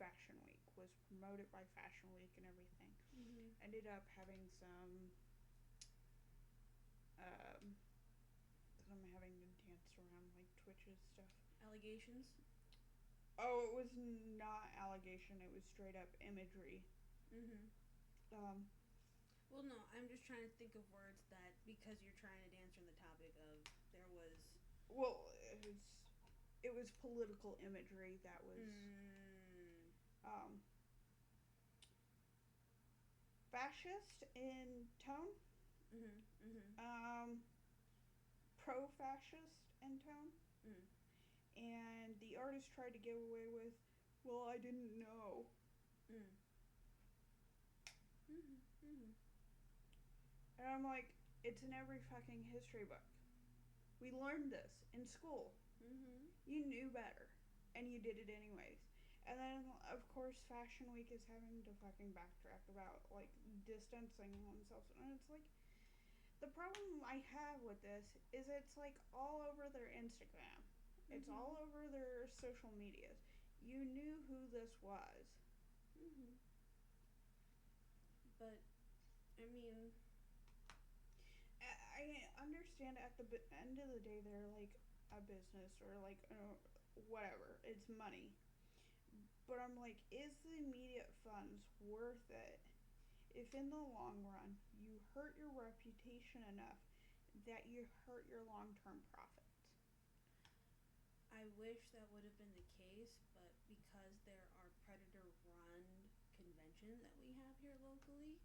Speaker 1: Fashion Week was promoted by Fashion Week and everything.
Speaker 2: Mm-hmm.
Speaker 1: Ended up having um, some having to dance around like Twitches stuff.
Speaker 2: Allegations.
Speaker 1: Oh, it was not allegation. It was straight up imagery.
Speaker 2: Mm-hmm.
Speaker 1: Um,
Speaker 2: Well, no, I'm just trying to think of words that because you're trying to answer the topic of there was.
Speaker 1: well, it was political imagery that was um, fascist in tone,
Speaker 2: Mm-hmm. Mm-hmm.
Speaker 1: pro-fascist in tone,
Speaker 2: Mm.
Speaker 1: and the artist tried to get away with, well, I didn't know.
Speaker 2: Mm. Mm-hmm. Mm-hmm.
Speaker 1: And I'm like, it's in every fucking history book. We learned this in school.
Speaker 2: Mm-hmm.
Speaker 1: You knew better, and you did it anyways. And then, of course, Fashion Week is having to fucking backtrack about like distancing themselves, and it's like the problem I have with this is it's like all over their Instagram, it's
Speaker 2: Mm-hmm.
Speaker 1: all over their social medias. You knew who this was.
Speaker 2: Mm-hmm. But I mean,
Speaker 1: I understand at the end of the day they're like a business or like whatever. It's money. But I'm like, is the immediate funds worth it if in the long run you hurt your reputation enough that you hurt your long term profits?
Speaker 2: I wish that would have been the case, but because there are predator-run conventions that we have here locally,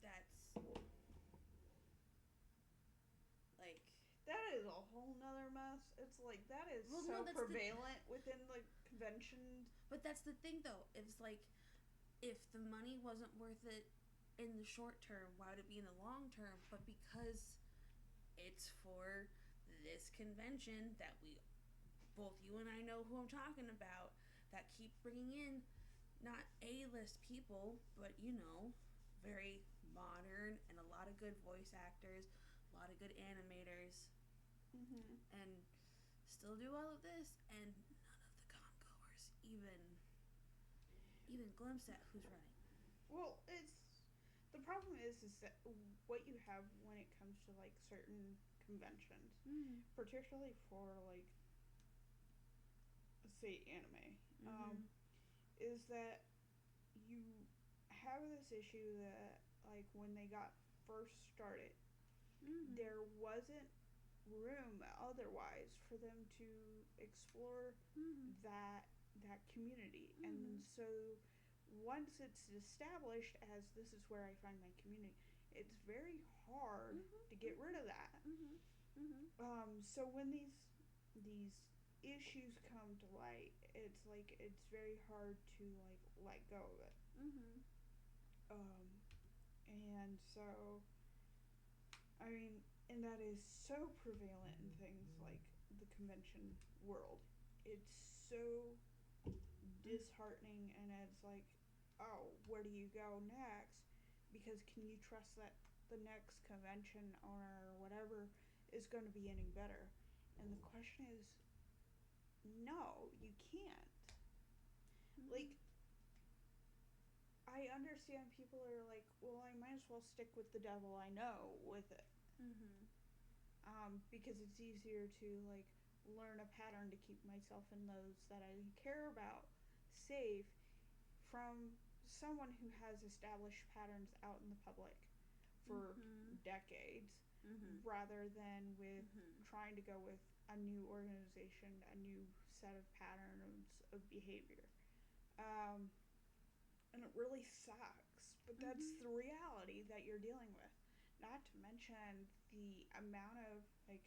Speaker 2: that's like.
Speaker 1: That is a whole nother mess. It's like that is
Speaker 2: Well,
Speaker 1: so
Speaker 2: no, that's
Speaker 1: prevalent within the conventions.
Speaker 2: But that's the thing, though. It's like if the money wasn't worth it in the short term, why would it be in the long term? But because it's for this convention that both you and I know who I'm talking about, that keep bringing in not A-list people, but very modern and a lot of good voice actors, a lot of good animators,
Speaker 1: Mm-hmm.
Speaker 2: and still do all of this, and none of the con-goers even glimpse at who's running.
Speaker 1: Well, it's the problem is that what you have when it comes to like certain conventions,
Speaker 2: Mm-hmm.
Speaker 1: particularly for like say anime,
Speaker 2: Mhm.
Speaker 1: is that you have this issue that, like, when they got first started,
Speaker 2: Mhm.
Speaker 1: there wasn't room otherwise for them to explore
Speaker 2: Mhm.
Speaker 1: that community. And
Speaker 2: Mhm.
Speaker 1: so once it's established as this is where I find my community, it's very hard to get rid of that.
Speaker 2: Mhm. Mhm.
Speaker 1: So when these issues come to light, it's like it's very hard to like let go of it.
Speaker 2: Mhm.
Speaker 1: Um, and so I mean, and that is so prevalent in things like the convention world. It's so disheartening, and it's like, oh, where do you go next? Because can you trust that the next convention owner or whatever is going to be any better? And the question is, no, you can't. Like,
Speaker 2: Mhm.
Speaker 1: I understand people are like, well, I might as well stick with the devil I know with it.
Speaker 2: Mhm.
Speaker 1: Because it's easier to like learn a pattern to keep myself and those that I care about safe from someone who has established patterns out in the public for
Speaker 2: Mhm.
Speaker 1: decades
Speaker 2: Mhm.
Speaker 1: rather than with
Speaker 2: Mhm.
Speaker 1: trying to go with a new organization, a new set of patterns of behavior. Um, and it really sucks, but that's
Speaker 2: Mhm.
Speaker 1: the reality that you're dealing with. Not to mention the amount of like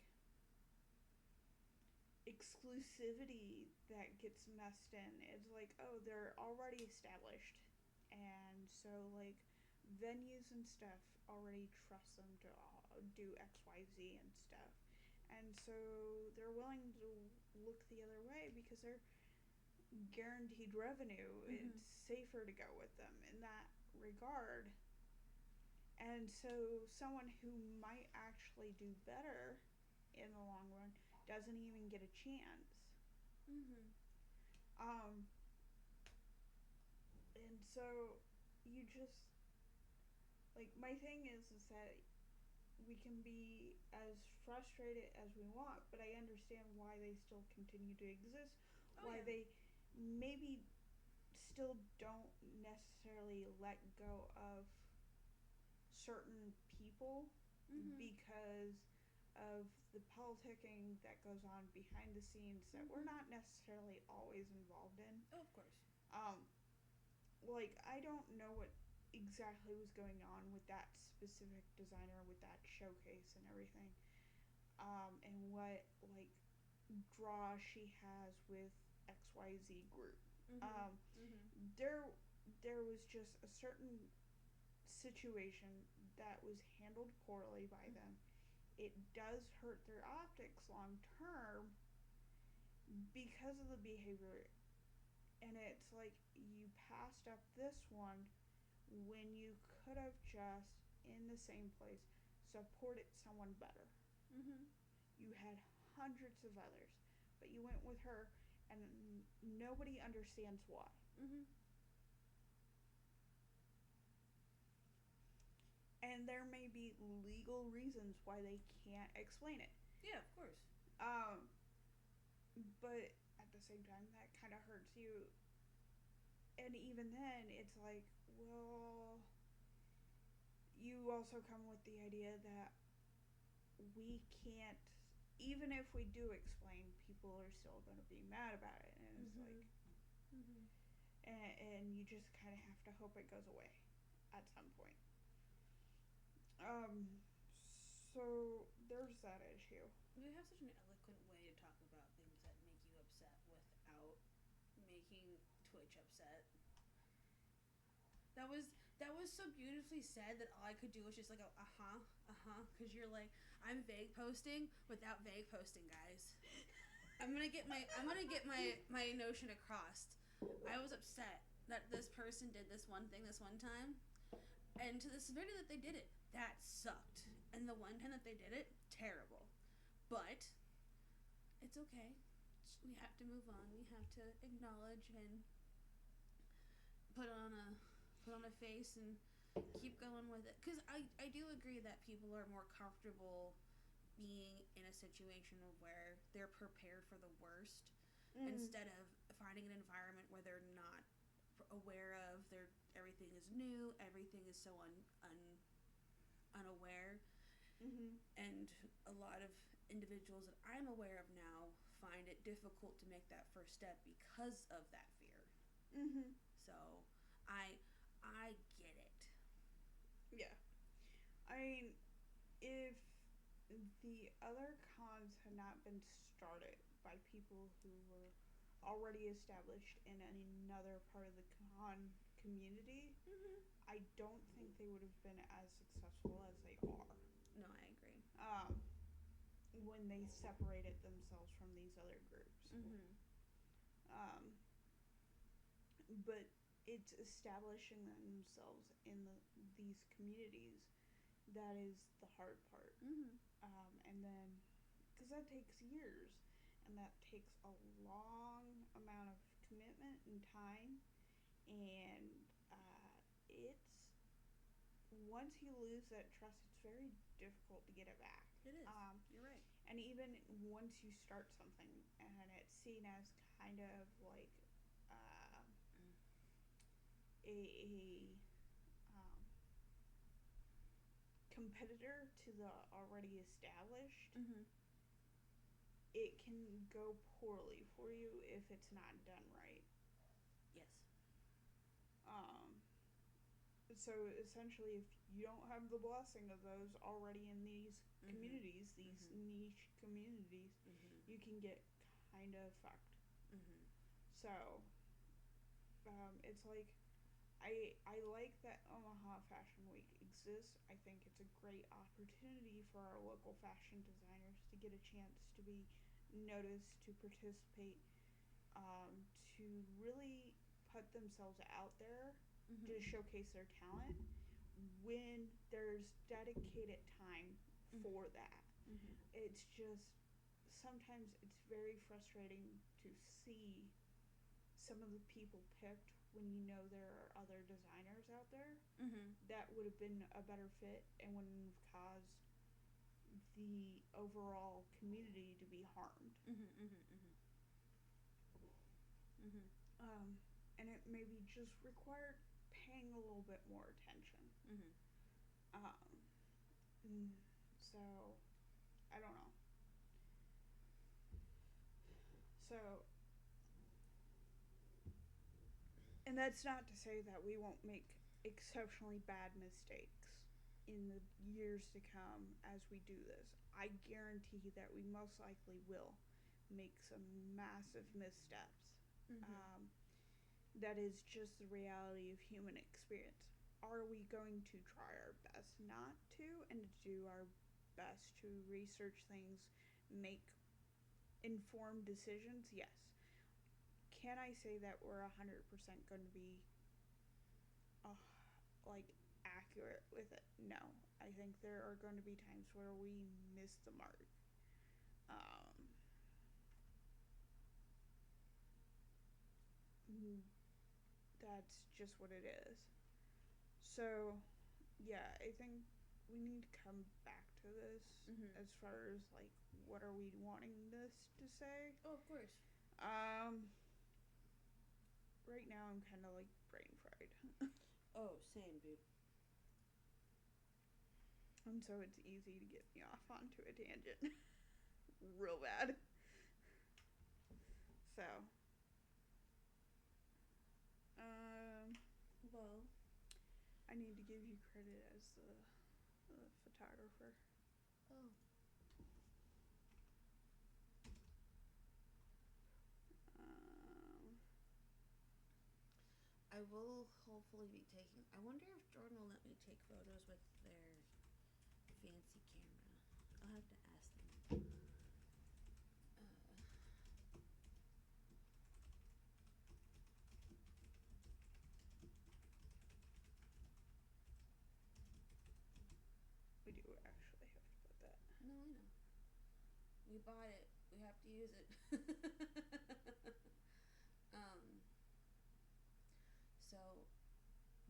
Speaker 1: exclusivity that gets messed in. It's like, oh, they're already established. And so, like, venues and stuff already trust them to do XYZ and stuff. And so they're willing to look the other way because they're guaranteed revenue.
Speaker 2: Mhm.
Speaker 1: It's safer to go with them in that regard. And so someone who might actually do better in the long run doesn't even get a chance.
Speaker 2: Mhm.
Speaker 1: Um, and so you just like my thing is that we can be as frustrated as we want, but I understand why they still continue to exist,
Speaker 2: Oh
Speaker 1: why
Speaker 2: yeah.
Speaker 1: they maybe still don't necessarily let go of certain people
Speaker 2: Mhm.
Speaker 1: because of the politicking that goes on behind the scenes that we're
Speaker 2: Mhm.
Speaker 1: not necessarily always involved in.
Speaker 2: Oh, of course.
Speaker 1: Um, like I don't know what exactly was going on with that specific designer with that showcase and everything. And what like draw she has with XYZ group.
Speaker 2: Mhm.
Speaker 1: Um,
Speaker 2: Mhm.
Speaker 1: there there was just a certain situation that was handled poorly by them. It does hurt their optics long term because of the behavior, and it's like you passed up this one when you could have just in the same place supported someone better.
Speaker 2: Mhm.
Speaker 1: You had hundreds of others, but you went with her, and nobody understands why.
Speaker 2: Mhm.
Speaker 1: And there may be legal reasons why they can't explain it.
Speaker 2: Yeah, of course.
Speaker 1: Um, but at the same time, that kind of hurts you. And even then, it's like, well, you also come with the idea that we can't, even if we do explain, people are still going to be mad about it. And it's like,
Speaker 2: Mhm. Mhm.
Speaker 1: and you just kind of have to hope it goes away at some point. Um, so there's that issue.
Speaker 2: You have such an eloquent way to talk about things that make you upset without making Twitch upset. That was that was so beautifully said that all I could do was just like go because you're like I'm vague posting without vague posting, guys. I'm gonna get my notion across. I was upset that this person did this one thing this one time, and to the severity that they did it, that sucked. And the one time that they did it, terrible. But it's okay. We have to move on. We have to acknowledge and put on a put on a face and keep going with it. Because I do agree that people are more comfortable being in a situation where they're prepared for the worst
Speaker 1: Mm.
Speaker 2: instead of finding an environment where they're not aware of everything is new, everything is so unaware,
Speaker 1: Mhm.
Speaker 2: and a lot of individuals that I'm aware of now find it difficult to make that first step because of that fear.
Speaker 1: Mhm.
Speaker 2: So I I get it.
Speaker 1: Yeah. I mean, if the other cons had not been started by people who were already established in another part of the con community,
Speaker 2: Mm-hmm.
Speaker 1: I don't think they would have been as successful as they are.
Speaker 2: No, I agree.
Speaker 1: When they separated themselves from these other groups.
Speaker 2: Mm-hmm.
Speaker 1: Um, but it's establishing themselves in these communities that is the hard part.
Speaker 2: Mm-hmm.
Speaker 1: And then, because that takes years, and that takes a long amount of commitment and time, and it's once you lose that trust, it's very difficult to get it back.
Speaker 2: It is. You're right.
Speaker 1: And even once you start something and it's seen as kind of like uh, a um, competitor to the already established,
Speaker 2: Mm-hmm.
Speaker 1: it can go poorly for you if it's not done right.
Speaker 2: Yes.
Speaker 1: Um, so essentially, if you don't have the blessing of those already in these
Speaker 2: Mm-hmm.
Speaker 1: communities, these
Speaker 2: Mm-hmm.
Speaker 1: niche communities,
Speaker 2: Mm-hmm.
Speaker 1: you can get kind of fucked.
Speaker 2: Mm-hmm.
Speaker 1: So it's like I like that Omaha Fashion Week exists. I think it's a great opportunity for our local fashion designers to get a chance to be noticed, to participate, to really put themselves out there to
Speaker 2: Mm-hmm.
Speaker 1: showcase their talent when there's dedicated time for that.
Speaker 2: Mm-hmm.
Speaker 1: It's just sometimes it's very frustrating to see some of the people picked when you know there are other designers out there
Speaker 2: Mm-hmm.
Speaker 1: that would have been a better fit and wouldn't have caused the overall community to be harmed.
Speaker 2: Mm-hmm. Mm-hmm. Mm-hmm.
Speaker 1: And it maybe just required paying a little bit more attention.
Speaker 2: Mm-hmm.
Speaker 1: Um, so, I don't know. So, and that's not to say that we won't make exceptionally bad mistakes in the years to come as we do this. I guarantee that we most likely will make some massive missteps.
Speaker 2: Mm-hmm.
Speaker 1: Um, that is just the reality of human experience. Are we going to try our best not to and to do our best to research things, make informed decisions? Yes. Can I say that we're 100% going to be uh, like accurate with it? No. I think there are going to be times where we miss the mark. Um, that's just what it is. So, yeah, I think we need to come back to this
Speaker 2: Mm-hmm.
Speaker 1: as far as like what are we wanting this to say.
Speaker 2: Oh, of course.
Speaker 1: Um, right now I'm kind of like brain fried,
Speaker 2: Oh, same, dude.
Speaker 1: and so it's easy to get me off onto a tangent, real bad. So, um,
Speaker 2: Well.
Speaker 1: I need to give you credit as the photographer.
Speaker 2: Oh.
Speaker 1: Um,
Speaker 2: I will hopefully be taking. I wonder if Jordan will let me take photos with their fancy camera. I'll have to ask them.
Speaker 1: we do actually have to put that.
Speaker 2: No, I know. We bought it. We have to use it. um. So,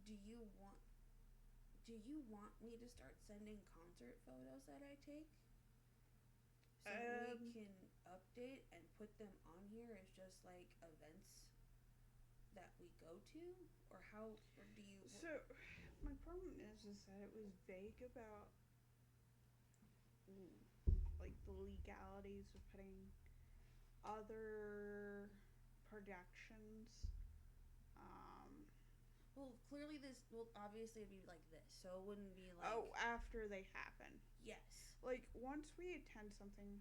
Speaker 2: do you want? Do you want me to start sending concert photos that I take? So we
Speaker 1: Um,
Speaker 2: can update and put them on here as just like events that we go to, or how, or do you?
Speaker 1: So, my problem is that it was vague about like the legalities of putting other productions. Um,
Speaker 2: Well, clearly this. Well, obviously it'd be like this, so it wouldn't be like.
Speaker 1: oh, after they happen.
Speaker 2: Yes.
Speaker 1: Like once we attend something,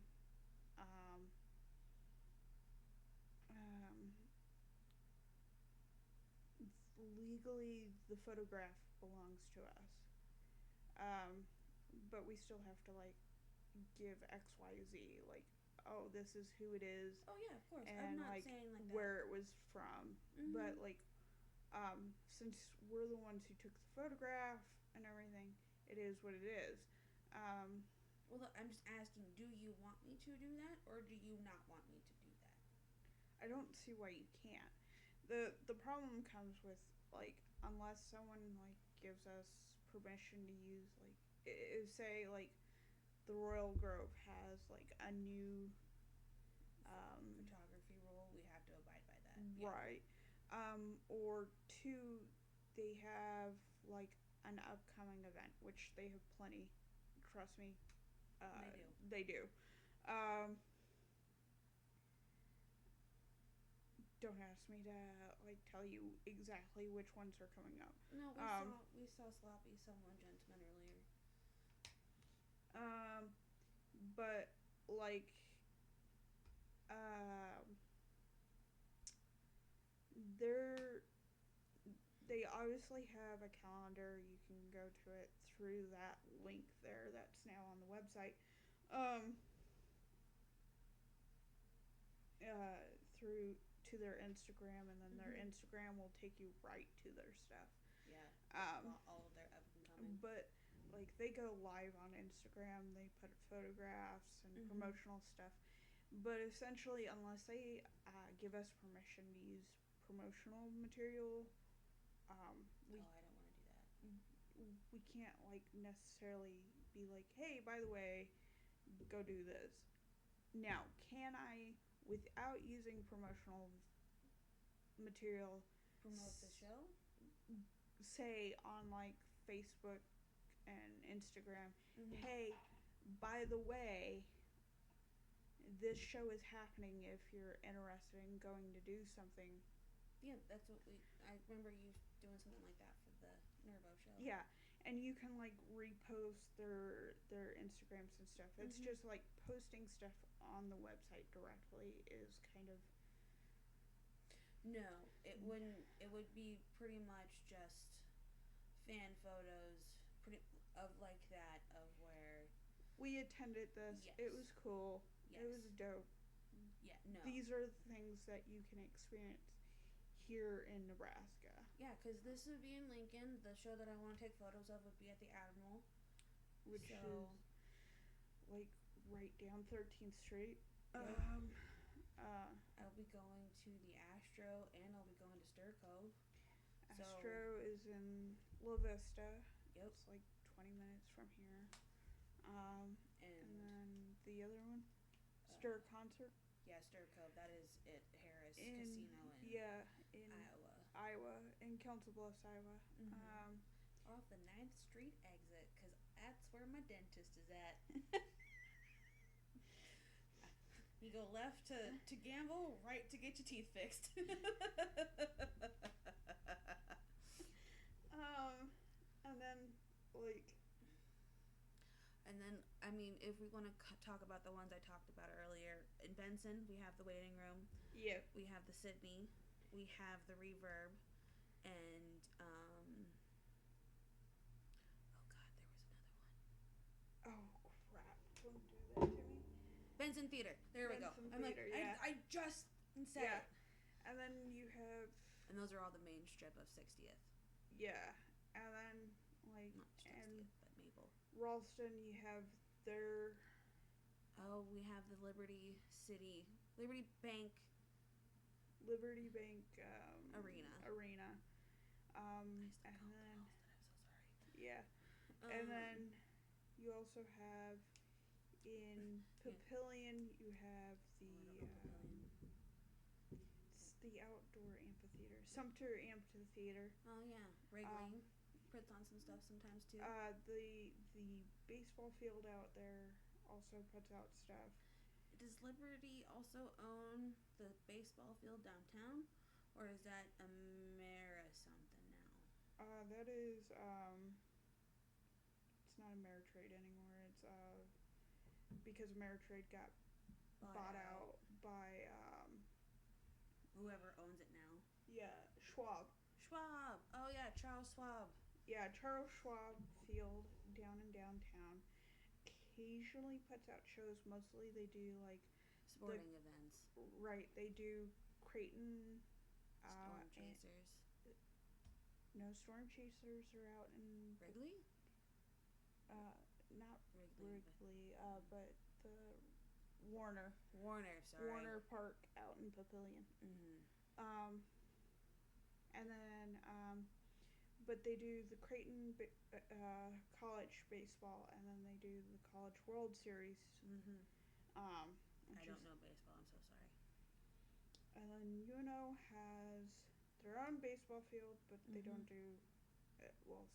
Speaker 1: um, um, legally the photograph belongs to us. Um, but we still have to like give X, Y, Z. Like, oh, this is who it is,
Speaker 2: Oh yeah, of course. I'm
Speaker 1: and
Speaker 2: not
Speaker 1: like
Speaker 2: saying like that.
Speaker 1: where it was from.
Speaker 2: Mhm.
Speaker 1: But like, since we're the ones who took the photograph and everything, it is what it is. Um,
Speaker 2: Well, look, I'm just asking. Do you want me to do that, or do you not want me to do that?
Speaker 1: I don't see why you can't. The problem comes with like unless someone like gives us permission to use like say like the Royal Grove has like a new
Speaker 2: Photography rule. We have to abide by that.
Speaker 1: right, or two, they have like an upcoming event, which they have plenty. Trust me,
Speaker 2: They do.
Speaker 1: They do. Don't ask me to like tell you exactly which ones are coming up.
Speaker 2: No, we saw sloppy someone gentleman earlier.
Speaker 1: But like, um, they're they obviously have a calendar. You can go to it through that link there that's now on the website. Um, Through to their Instagram, and then their Instagram will take you right to their stuff.
Speaker 2: Yeah. All of their up and coming.
Speaker 1: But like they go live on Instagram, they put photographs and promotional stuff. But essentially, unless they give us permission to use promotional material, we
Speaker 2: I don't want to do that.
Speaker 1: we can't like necessarily be like, hey, by the way, go do this. Now, can I, without using promotional material,
Speaker 2: Promote the show?
Speaker 1: say on like Facebook and Instagram, hey, by the way, this show is happening if you're interested in going to do something.
Speaker 2: Yeah, that's what I remember you doing something like that for the Nervo show.
Speaker 1: Yeah, and you can like repost their Instagrams and stuff. It's just like posting stuff on the website directly is kind of.
Speaker 2: No, it wouldn't. It would be pretty much just fan photos, of like that, of where
Speaker 1: We attended this.
Speaker 2: Yes.
Speaker 1: It was cool.
Speaker 2: Yes.
Speaker 1: It was dope.
Speaker 2: Yeah, no.
Speaker 1: These are the things that you can experience here in Nebraska.
Speaker 2: Yeah, because this would be in Lincoln. The show that I want to take photos of would be at the Admiral,
Speaker 1: Which
Speaker 2: so,
Speaker 1: is like right down 13th Street.
Speaker 2: Yep. I'll be going to the Astro, and I'll be going to Stir Cove.
Speaker 1: Astro is in La Vista.
Speaker 2: Yep.
Speaker 1: It's like 20 minutes from here.
Speaker 2: And
Speaker 1: then the other one, Stir Concert.
Speaker 2: Yeah, Stir Cove. That is it. Harris
Speaker 1: in
Speaker 2: Casino in
Speaker 1: Iowa, in Council Bluffs, Iowa.
Speaker 2: Off the 9th Street exit, because that's where my dentist is at. You go left to gamble, right to get your teeth fixed.
Speaker 1: And then like.
Speaker 2: And then, I mean, if we want to talk about the ones I talked about earlier, in Benson, we have the waiting room.
Speaker 1: Yeah.
Speaker 2: We have the Sydney. We have the Reverb. And, oh God, there was another one.
Speaker 1: Oh, crap. Don't do that to me.
Speaker 2: Benson Theater. There we go. I'm
Speaker 1: Theater,
Speaker 2: like,
Speaker 1: yeah.
Speaker 2: I just said it.
Speaker 1: And then you have.
Speaker 2: And those are all the main strip of 60th.
Speaker 1: Yeah. And then, like.
Speaker 2: Not 60th, but Maple.
Speaker 1: Ralston, you have their.
Speaker 2: Oh, we have the Liberty Bank
Speaker 1: Arena. And then. Yeah. And then you also have in Papillion, you have the the outdoor amphitheater, Sumter Amphitheater.
Speaker 2: Oh yeah, Wrigley puts on some stuff sometimes too.
Speaker 1: The baseball field out there also puts out stuff.
Speaker 2: Does Liberty also own the baseball field downtown, or is that Amera something now?
Speaker 1: That is it's not Ameritrade anymore. It's because Ameritrade got bought out by
Speaker 2: whoever owns it now.
Speaker 1: Yeah, Schwab.
Speaker 2: Schwab. Oh yeah, Charles Schwab.
Speaker 1: Yeah, Charles Schwab Field down in downtown. Occasionally puts out shows. Mostly they do like
Speaker 2: sporting events.
Speaker 1: Right, they do Creighton.
Speaker 2: Storm Chasers.
Speaker 1: No, Storm Chasers are out in
Speaker 2: Wrigley.
Speaker 1: Not Wrigley, but the Warner.
Speaker 2: Sorry.
Speaker 1: Warner Park out in Papillion.
Speaker 2: Mm-hmm.
Speaker 1: And then but they do the Creighton college baseball, and then they do the College World Series.
Speaker 2: Mm-hmm. I don't know baseball. I'm so sorry.
Speaker 1: And then UNO has their own baseball field, but they don't do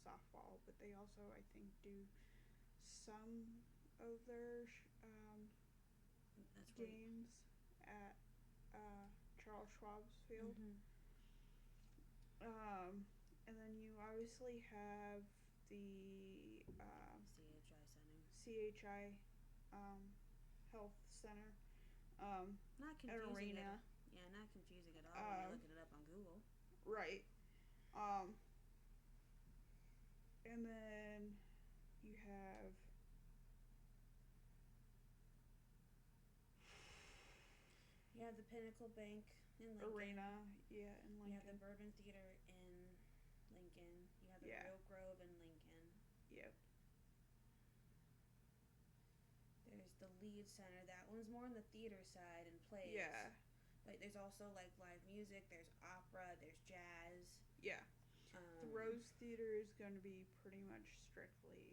Speaker 1: softball. But they also, I think, do some of their games at Charles Schwab's field.
Speaker 2: Mm-hmm.
Speaker 1: And then you obviously have the CHI Health Center.
Speaker 2: Not confusing.
Speaker 1: Arena.
Speaker 2: Yeah, not confusing at all when you're looking it up on Google.
Speaker 1: Right. And then you have
Speaker 2: the Pinnacle Bank in Lincoln.
Speaker 1: Arena, in Lincoln.
Speaker 2: You have the Bourbon Theater in Lincoln. You have the Real Grove in Lincoln.
Speaker 1: Yep.
Speaker 2: There's the Lead Center. That one's more on the theater side and plays.
Speaker 1: Yeah.
Speaker 2: Like there's also like live music. There's opera. There's jazz.
Speaker 1: Yeah. The Rose Theater is going to be pretty much strictly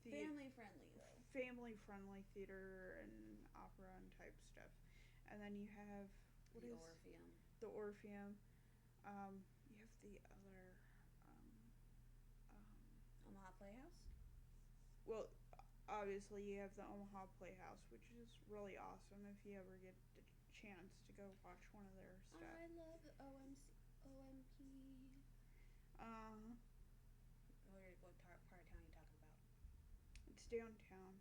Speaker 2: family friendly though.
Speaker 1: Family friendly theater and opera and type stuff. And then you have
Speaker 2: the Orpheum.
Speaker 1: The Orpheum. You have the other
Speaker 2: Omaha Playhouse.
Speaker 1: Well, obviously you have the Omaha Playhouse, which is really awesome if you ever get the chance to go watch one of their stuff.
Speaker 2: I love the OMP. What part of town are you talking about?
Speaker 1: It's downtown.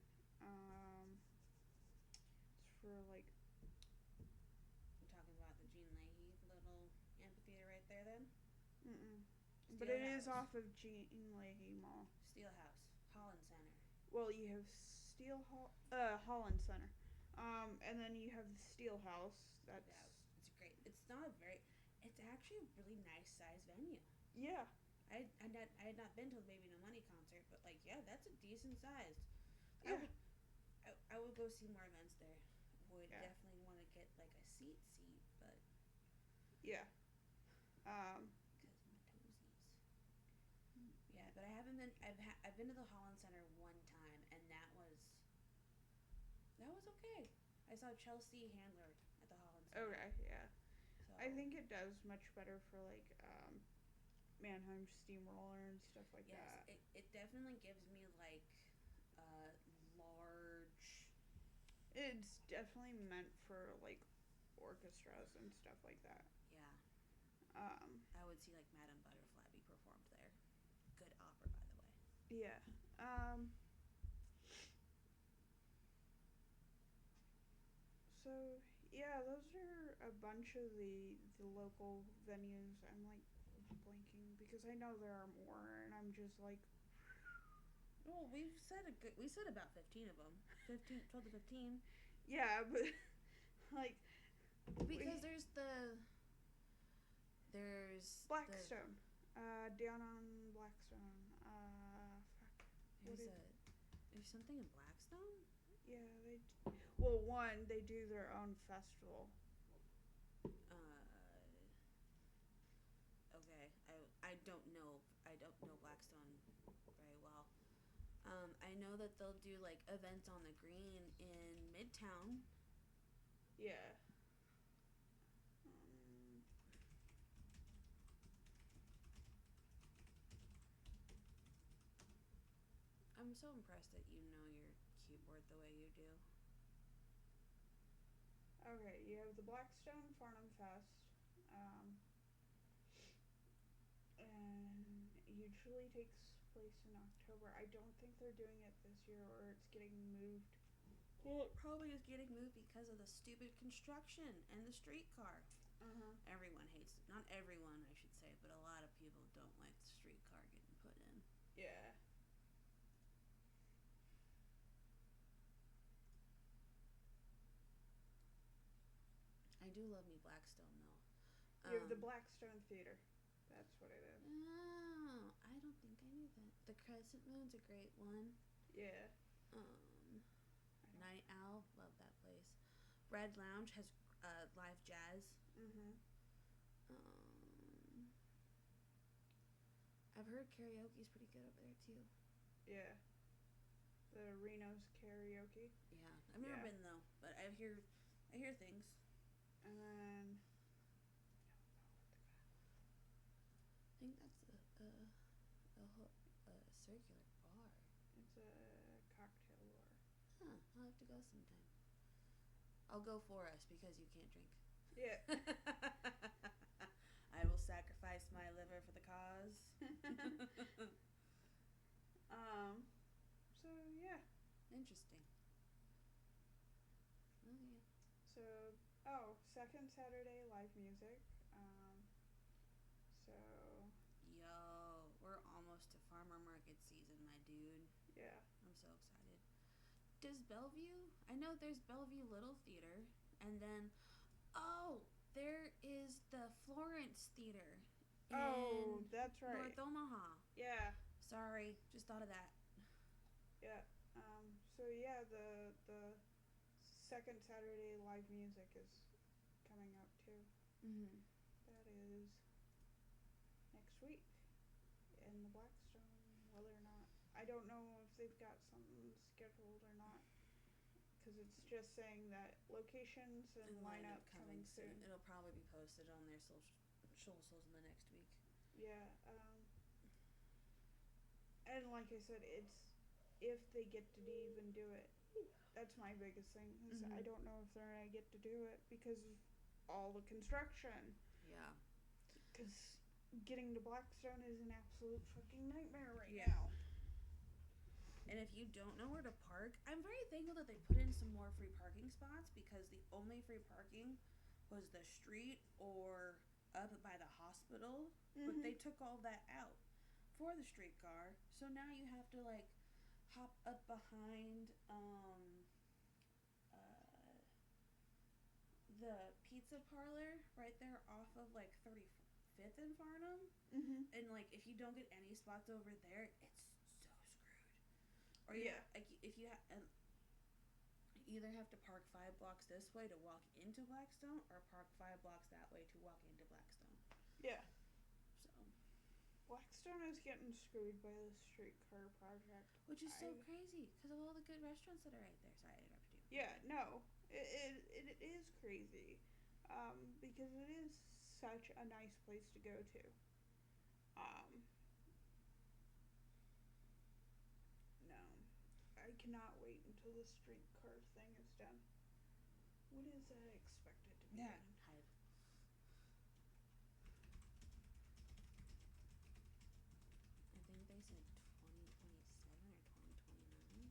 Speaker 1: It's for like.
Speaker 2: You're talking about the Gene Leahy little amphitheater right there, then.
Speaker 1: But it is off of Gene Leahy Mall.
Speaker 2: Steelhouse, Holland Center.
Speaker 1: Well, you have Holland Center, and then you have the Steelhouse.
Speaker 2: It's great. It's not a very. It's actually a really nice size venue.
Speaker 1: Yeah.
Speaker 2: I had not been to the Baby No Money concert, but like that's a decent size.
Speaker 1: Yeah.
Speaker 2: I would go see more events there. Would definitely want to get like a seat, but
Speaker 1: yeah.
Speaker 2: Because my toesies. Yeah, but I haven't been. I've been to the Holland Center one time, and that was okay. I saw Chelsea Handler at the Holland Center.
Speaker 1: Okay, yeah. So. I think it does much better for like Mannheim Steamroller and stuff like that.
Speaker 2: Yes, it definitely gives me like large.
Speaker 1: It's definitely meant for like orchestras and stuff like that.
Speaker 2: Yeah. I would see like Madame Butterfly be performed there. Good opera, by the way.
Speaker 1: Yeah. So yeah, those are a bunch of the local venues. I'm like blanking because I know there are more, and I'm just like.
Speaker 2: Well, we said about 15 of them. 12 to 15.
Speaker 1: Yeah, but like
Speaker 2: because there's
Speaker 1: Blackstone. Down on Blackstone.
Speaker 2: There's something in Blackstone?
Speaker 1: Yeah, they do their own festival.
Speaker 2: Okay. I don't know Blackstone very well. I know that they'll do like events on the green in Midtown.
Speaker 1: Yeah.
Speaker 2: I'm so impressed that you know your keyboard the way you do.
Speaker 1: Okay, you have the Blackstone Farnham Fest, and usually takes place in October. I don't think they're doing it this year, or it's getting moved.
Speaker 2: Well, it probably is getting moved because of the stupid construction and the streetcar. Everyone hates it. Not everyone, I should say, but a lot of people don't like the streetcar getting put in.
Speaker 1: Yeah.
Speaker 2: I do love me Blackstone though.
Speaker 1: You have the Blackstone Theater. That's what it is.
Speaker 2: Oh, I don't think I knew that. The Crescent Moon's a great one.
Speaker 1: Yeah.
Speaker 2: Night Owl, love that place. Red Lounge has live jazz. I've heard karaoke's pretty good over there too.
Speaker 1: Yeah. The Reno's karaoke.
Speaker 2: Yeah, I've never been though, but I hear things.
Speaker 1: And then
Speaker 2: I think that's a circular bar.
Speaker 1: It's a cocktail bar.
Speaker 2: Huh, I'll have to go sometime. I'll go for us because you can't drink.
Speaker 1: Yeah.
Speaker 2: I will sacrifice my liver for the cause.
Speaker 1: So yeah.
Speaker 2: Interesting. Okay.
Speaker 1: So second Saturday live music. So
Speaker 2: we're almost to farmer market season, my dude.
Speaker 1: yeah.
Speaker 2: I'm so excited. Does Bellevue? I know there's Bellevue Little Theater, and then there is the Florence Theater.
Speaker 1: Oh, that's right.
Speaker 2: North Omaha.
Speaker 1: Yeah.
Speaker 2: Sorry, just thought of that.
Speaker 1: Yeah. So yeah, the second Saturday live music is coming up too. That is next week in the Blackstone. Whether or not, I don't know if they've got something scheduled or not, because it's just saying that locations and lineup coming soon.
Speaker 2: It'll probably be posted on their socials in the next week.
Speaker 1: Yeah. And like I said, it's if they get to even do it. That's my biggest thing. Is I don't know if they're gonna get to do it because of all the construction.
Speaker 2: Yeah.
Speaker 1: Because getting to Blackstone is an absolute fucking nightmare right now.
Speaker 2: And if you don't know where to park, I'm very thankful that they put in some more free parking spots, because the only free parking was the street or up by the hospital, but they took all that out for the streetcar. So now you have to like hop up behind the pizza parlor right there off of like 35th and Farnham. And like if you don't get any spots over there, it's so screwed. Or like if you either have to park 5 blocks this way to walk into Blackstone, or park 5 blocks that way to walk into Blackstone.
Speaker 1: Yeah.
Speaker 2: So
Speaker 1: Blackstone is getting screwed by the streetcar project,
Speaker 2: which is so crazy because of all the good restaurants that are right there. Sorry, I interrupted you.
Speaker 1: Yeah, no, it is crazy, because it is such a nice place to go to. No, I cannot wait until the streetcar thing is done. When is that expected to be done?
Speaker 2: Hype. I think they said 2027 or 2029.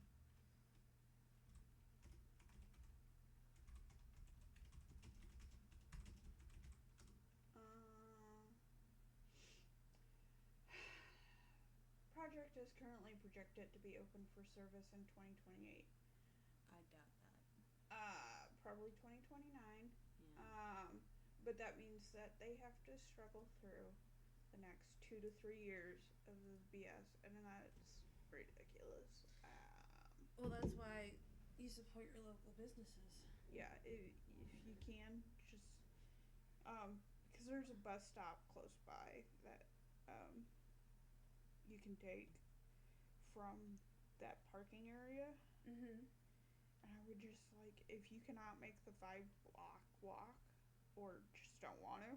Speaker 1: Project is currently projected to be open for service in 2028.
Speaker 2: I doubt that.
Speaker 1: Probably 2029.
Speaker 2: Yeah.
Speaker 1: But that means that they have to struggle through the next 2 to 3 years of this BS, and that's ridiculous.
Speaker 2: Well, that's why you support your local businesses.
Speaker 1: Yeah, if you can, just because there's a bus stop close by that you can take from that parking area. And I would just like, if you cannot make the 5-block walk, or just don't want to,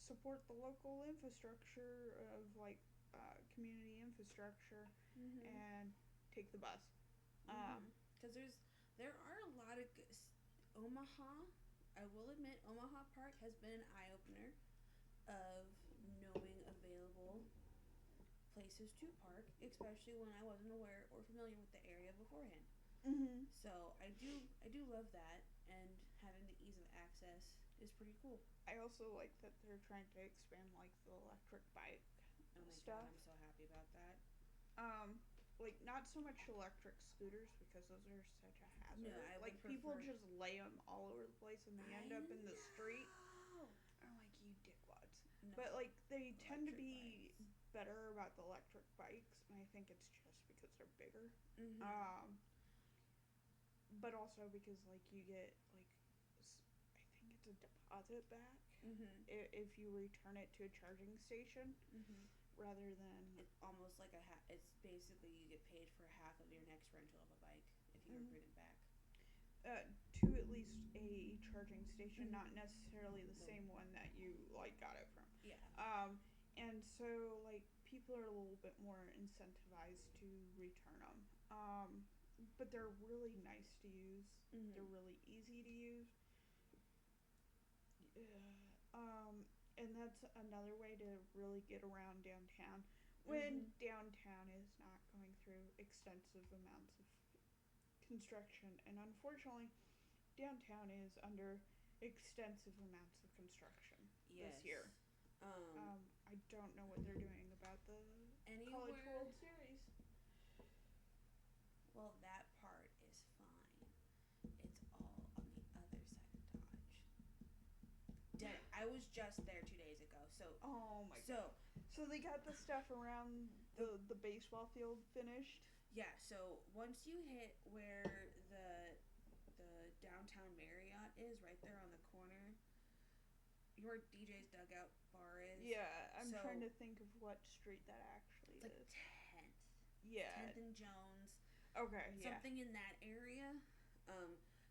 Speaker 1: support the local infrastructure of like community infrastructure
Speaker 2: Mhm.
Speaker 1: and take the bus.
Speaker 2: Because there are a lot of Omaha. I will admit, Omaha Park has been an eye opener of knowing available places to park, especially when I wasn't aware or familiar with the area beforehand.
Speaker 1: Mm-hmm.
Speaker 2: So I do love that, and having the ease of access is pretty cool.
Speaker 1: I also like that they're trying to expand like the electric bike
Speaker 2: Oh my god,
Speaker 1: stuff.
Speaker 2: I'm so happy about that.
Speaker 1: Like not so much electric scooters because those are such a
Speaker 2: No,
Speaker 1: hazard.
Speaker 2: I
Speaker 1: Like
Speaker 2: would
Speaker 1: people
Speaker 2: prefer.
Speaker 1: just lay them all over the place and they end up in the street.
Speaker 2: know.
Speaker 1: I'm like you dickwads.
Speaker 2: No,
Speaker 1: But like they tend to
Speaker 2: electric
Speaker 1: be
Speaker 2: bikes.
Speaker 1: better about the electric bikes, and I think it's just because they're bigger.
Speaker 2: Mhm.
Speaker 1: But also because like you get like I think it's a deposit back
Speaker 2: Mhm.
Speaker 1: if you return it to a charging station
Speaker 2: Mhm.
Speaker 1: rather than
Speaker 2: It's almost like it's basically you get paid for half of your next rental of a bike if you
Speaker 1: Mhm.
Speaker 2: bring it back.
Speaker 1: to at least a charging station, not necessarily the
Speaker 2: No.
Speaker 1: same one that you like got it from.
Speaker 2: Yeah.
Speaker 1: And so like people are a little bit more incentivized to return them. But they're really nice to use.
Speaker 2: Mhm.
Speaker 1: They're really easy to use. And that's another way to really get around downtown when downtown is not going through extensive amounts of construction. And unfortunately, downtown is under extensive amounts of construction
Speaker 2: Yes.
Speaker 1: this year. I don't know what they're doing about the College
Speaker 2: Anywhere.
Speaker 1: World Series.
Speaker 2: Well, that part is fine. It's all on the other side of Dodge. I was just there 2 days ago, so
Speaker 1: Oh my
Speaker 2: so
Speaker 1: god. So they got the stuff around the baseball field finished?
Speaker 2: yeah. So once you hit where the downtown Marriott is, right there on the corner, your DJ's dugout bar is.
Speaker 1: Yeah, I'm
Speaker 2: So
Speaker 1: trying to think of what street that actually
Speaker 2: it's like
Speaker 1: is.
Speaker 2: 10th,
Speaker 1: Yeah.
Speaker 2: 10th and Jones,
Speaker 1: Okay, yeah.
Speaker 2: something in that area.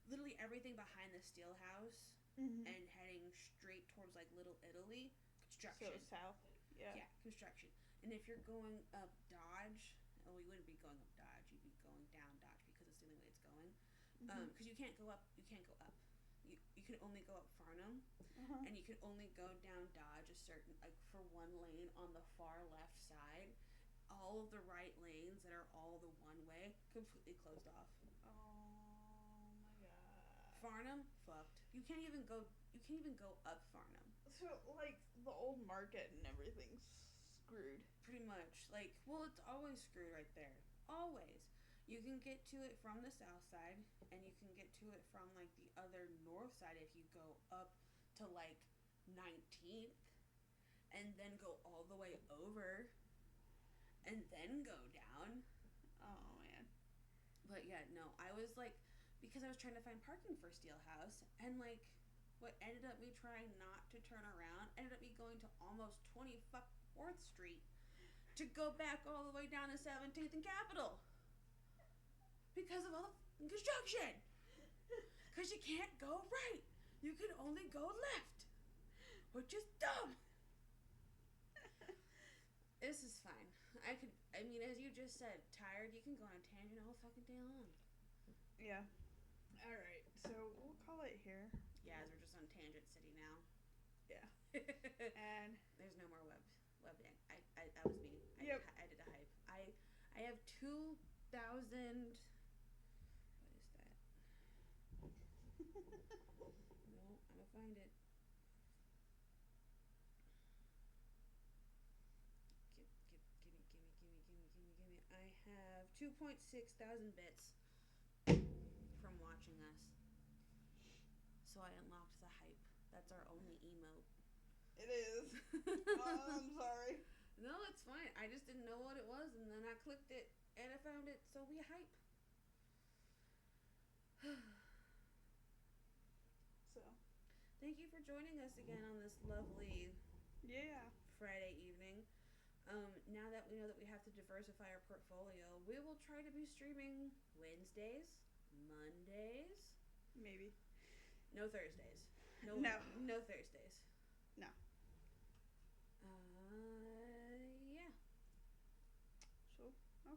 Speaker 2: Literally everything behind the Steelhouse
Speaker 1: Mhm.
Speaker 2: and heading straight towards like Little Italy, construction.
Speaker 1: So south. Yeah.
Speaker 2: Yeah, construction. And if you're going up Dodge, well, you wouldn't be going up Dodge. You'd be going down Dodge because it's the only way it's going. Because you can't go up. You can't go up. You can only go up Farnham,
Speaker 1: Uh-huh.
Speaker 2: and you can only go down Dodge a certain like for one lane on the far left side. All of the right lanes that are all the one way completely closed off.
Speaker 1: Oh my god.
Speaker 2: Farnham fucked. You can't even go. You can't even go up Farnham.
Speaker 1: So like the old market and everything's screwed.
Speaker 2: Pretty much. Like, well, it's always screwed right there. Always. You can get to it from the south side, and you can get to it from like the other north side if you go up to like 19th, and then go all the way over, and then go down.
Speaker 1: Oh man.
Speaker 2: But yeah, no, I was like, because I was trying to find parking for Steelhouse, and like, what ended up me trying not to turn around ended up me going to almost 24th Street to go back all the way down to 17th and Capitol because of all the construction. Because you can't go right, you can only go left, which is dumb. This is fine. I mean, as you just said, tired, you can go on a tangent all fucking day long.
Speaker 1: Yeah. Alright, so we'll call it here.
Speaker 2: Yeah, as we're just on Tangent City now.
Speaker 1: Yeah. And
Speaker 2: there's no more web dang. That was me.
Speaker 1: Yep.
Speaker 2: I did a hype. I have 2,000. What is that? No, I'm gonna find it. Gimme. I have 2.6 thousand bits from watching us. So I unlocked the hype. That's our only emote.
Speaker 1: it is. I'm sorry.
Speaker 2: No, it's fine. I just didn't know what it was, and then I clicked it, and I found it, so we hype.
Speaker 1: So
Speaker 2: Thank you for joining us again on this lovely
Speaker 1: yeah.
Speaker 2: Friday evening. Now that we know that we have to diversify our portfolio, we will try to be streaming Wednesdays, Mondays.
Speaker 1: Maybe.
Speaker 2: No Thursdays.
Speaker 1: No.
Speaker 2: No Thursdays.
Speaker 1: No.
Speaker 2: Yeah.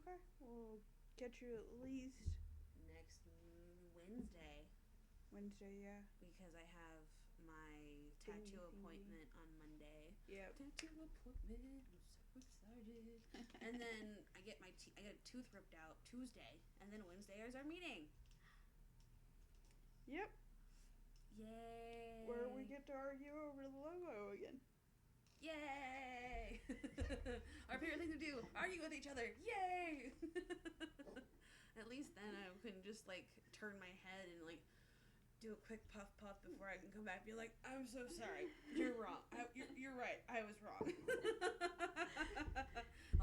Speaker 1: Okay, we'll catch you at least
Speaker 2: Next Wednesday.
Speaker 1: Wednesday, yeah.
Speaker 2: Because I have my
Speaker 1: Thingy,
Speaker 2: tattoo
Speaker 1: thingy.
Speaker 2: appointment on Monday.
Speaker 1: Yep.
Speaker 2: Tattoo appointment. I'm so excited. And then I get I get a tooth ripped out Tuesday, and then Wednesday is our meeting.
Speaker 1: Yep.
Speaker 2: Yay!
Speaker 1: Where we get to argue over the logo again.
Speaker 2: Yay! Our favorite thing to do: argue with each other. Yay! At least then I can just like turn my head and like do a quick puff before I can come back and be like, I'm so sorry. You're wrong. You're right. I was wrong.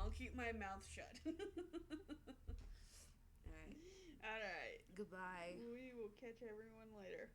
Speaker 2: I'll keep my mouth shut. Alright.
Speaker 1: Alright.
Speaker 2: Goodbye.
Speaker 1: We will catch everyone later.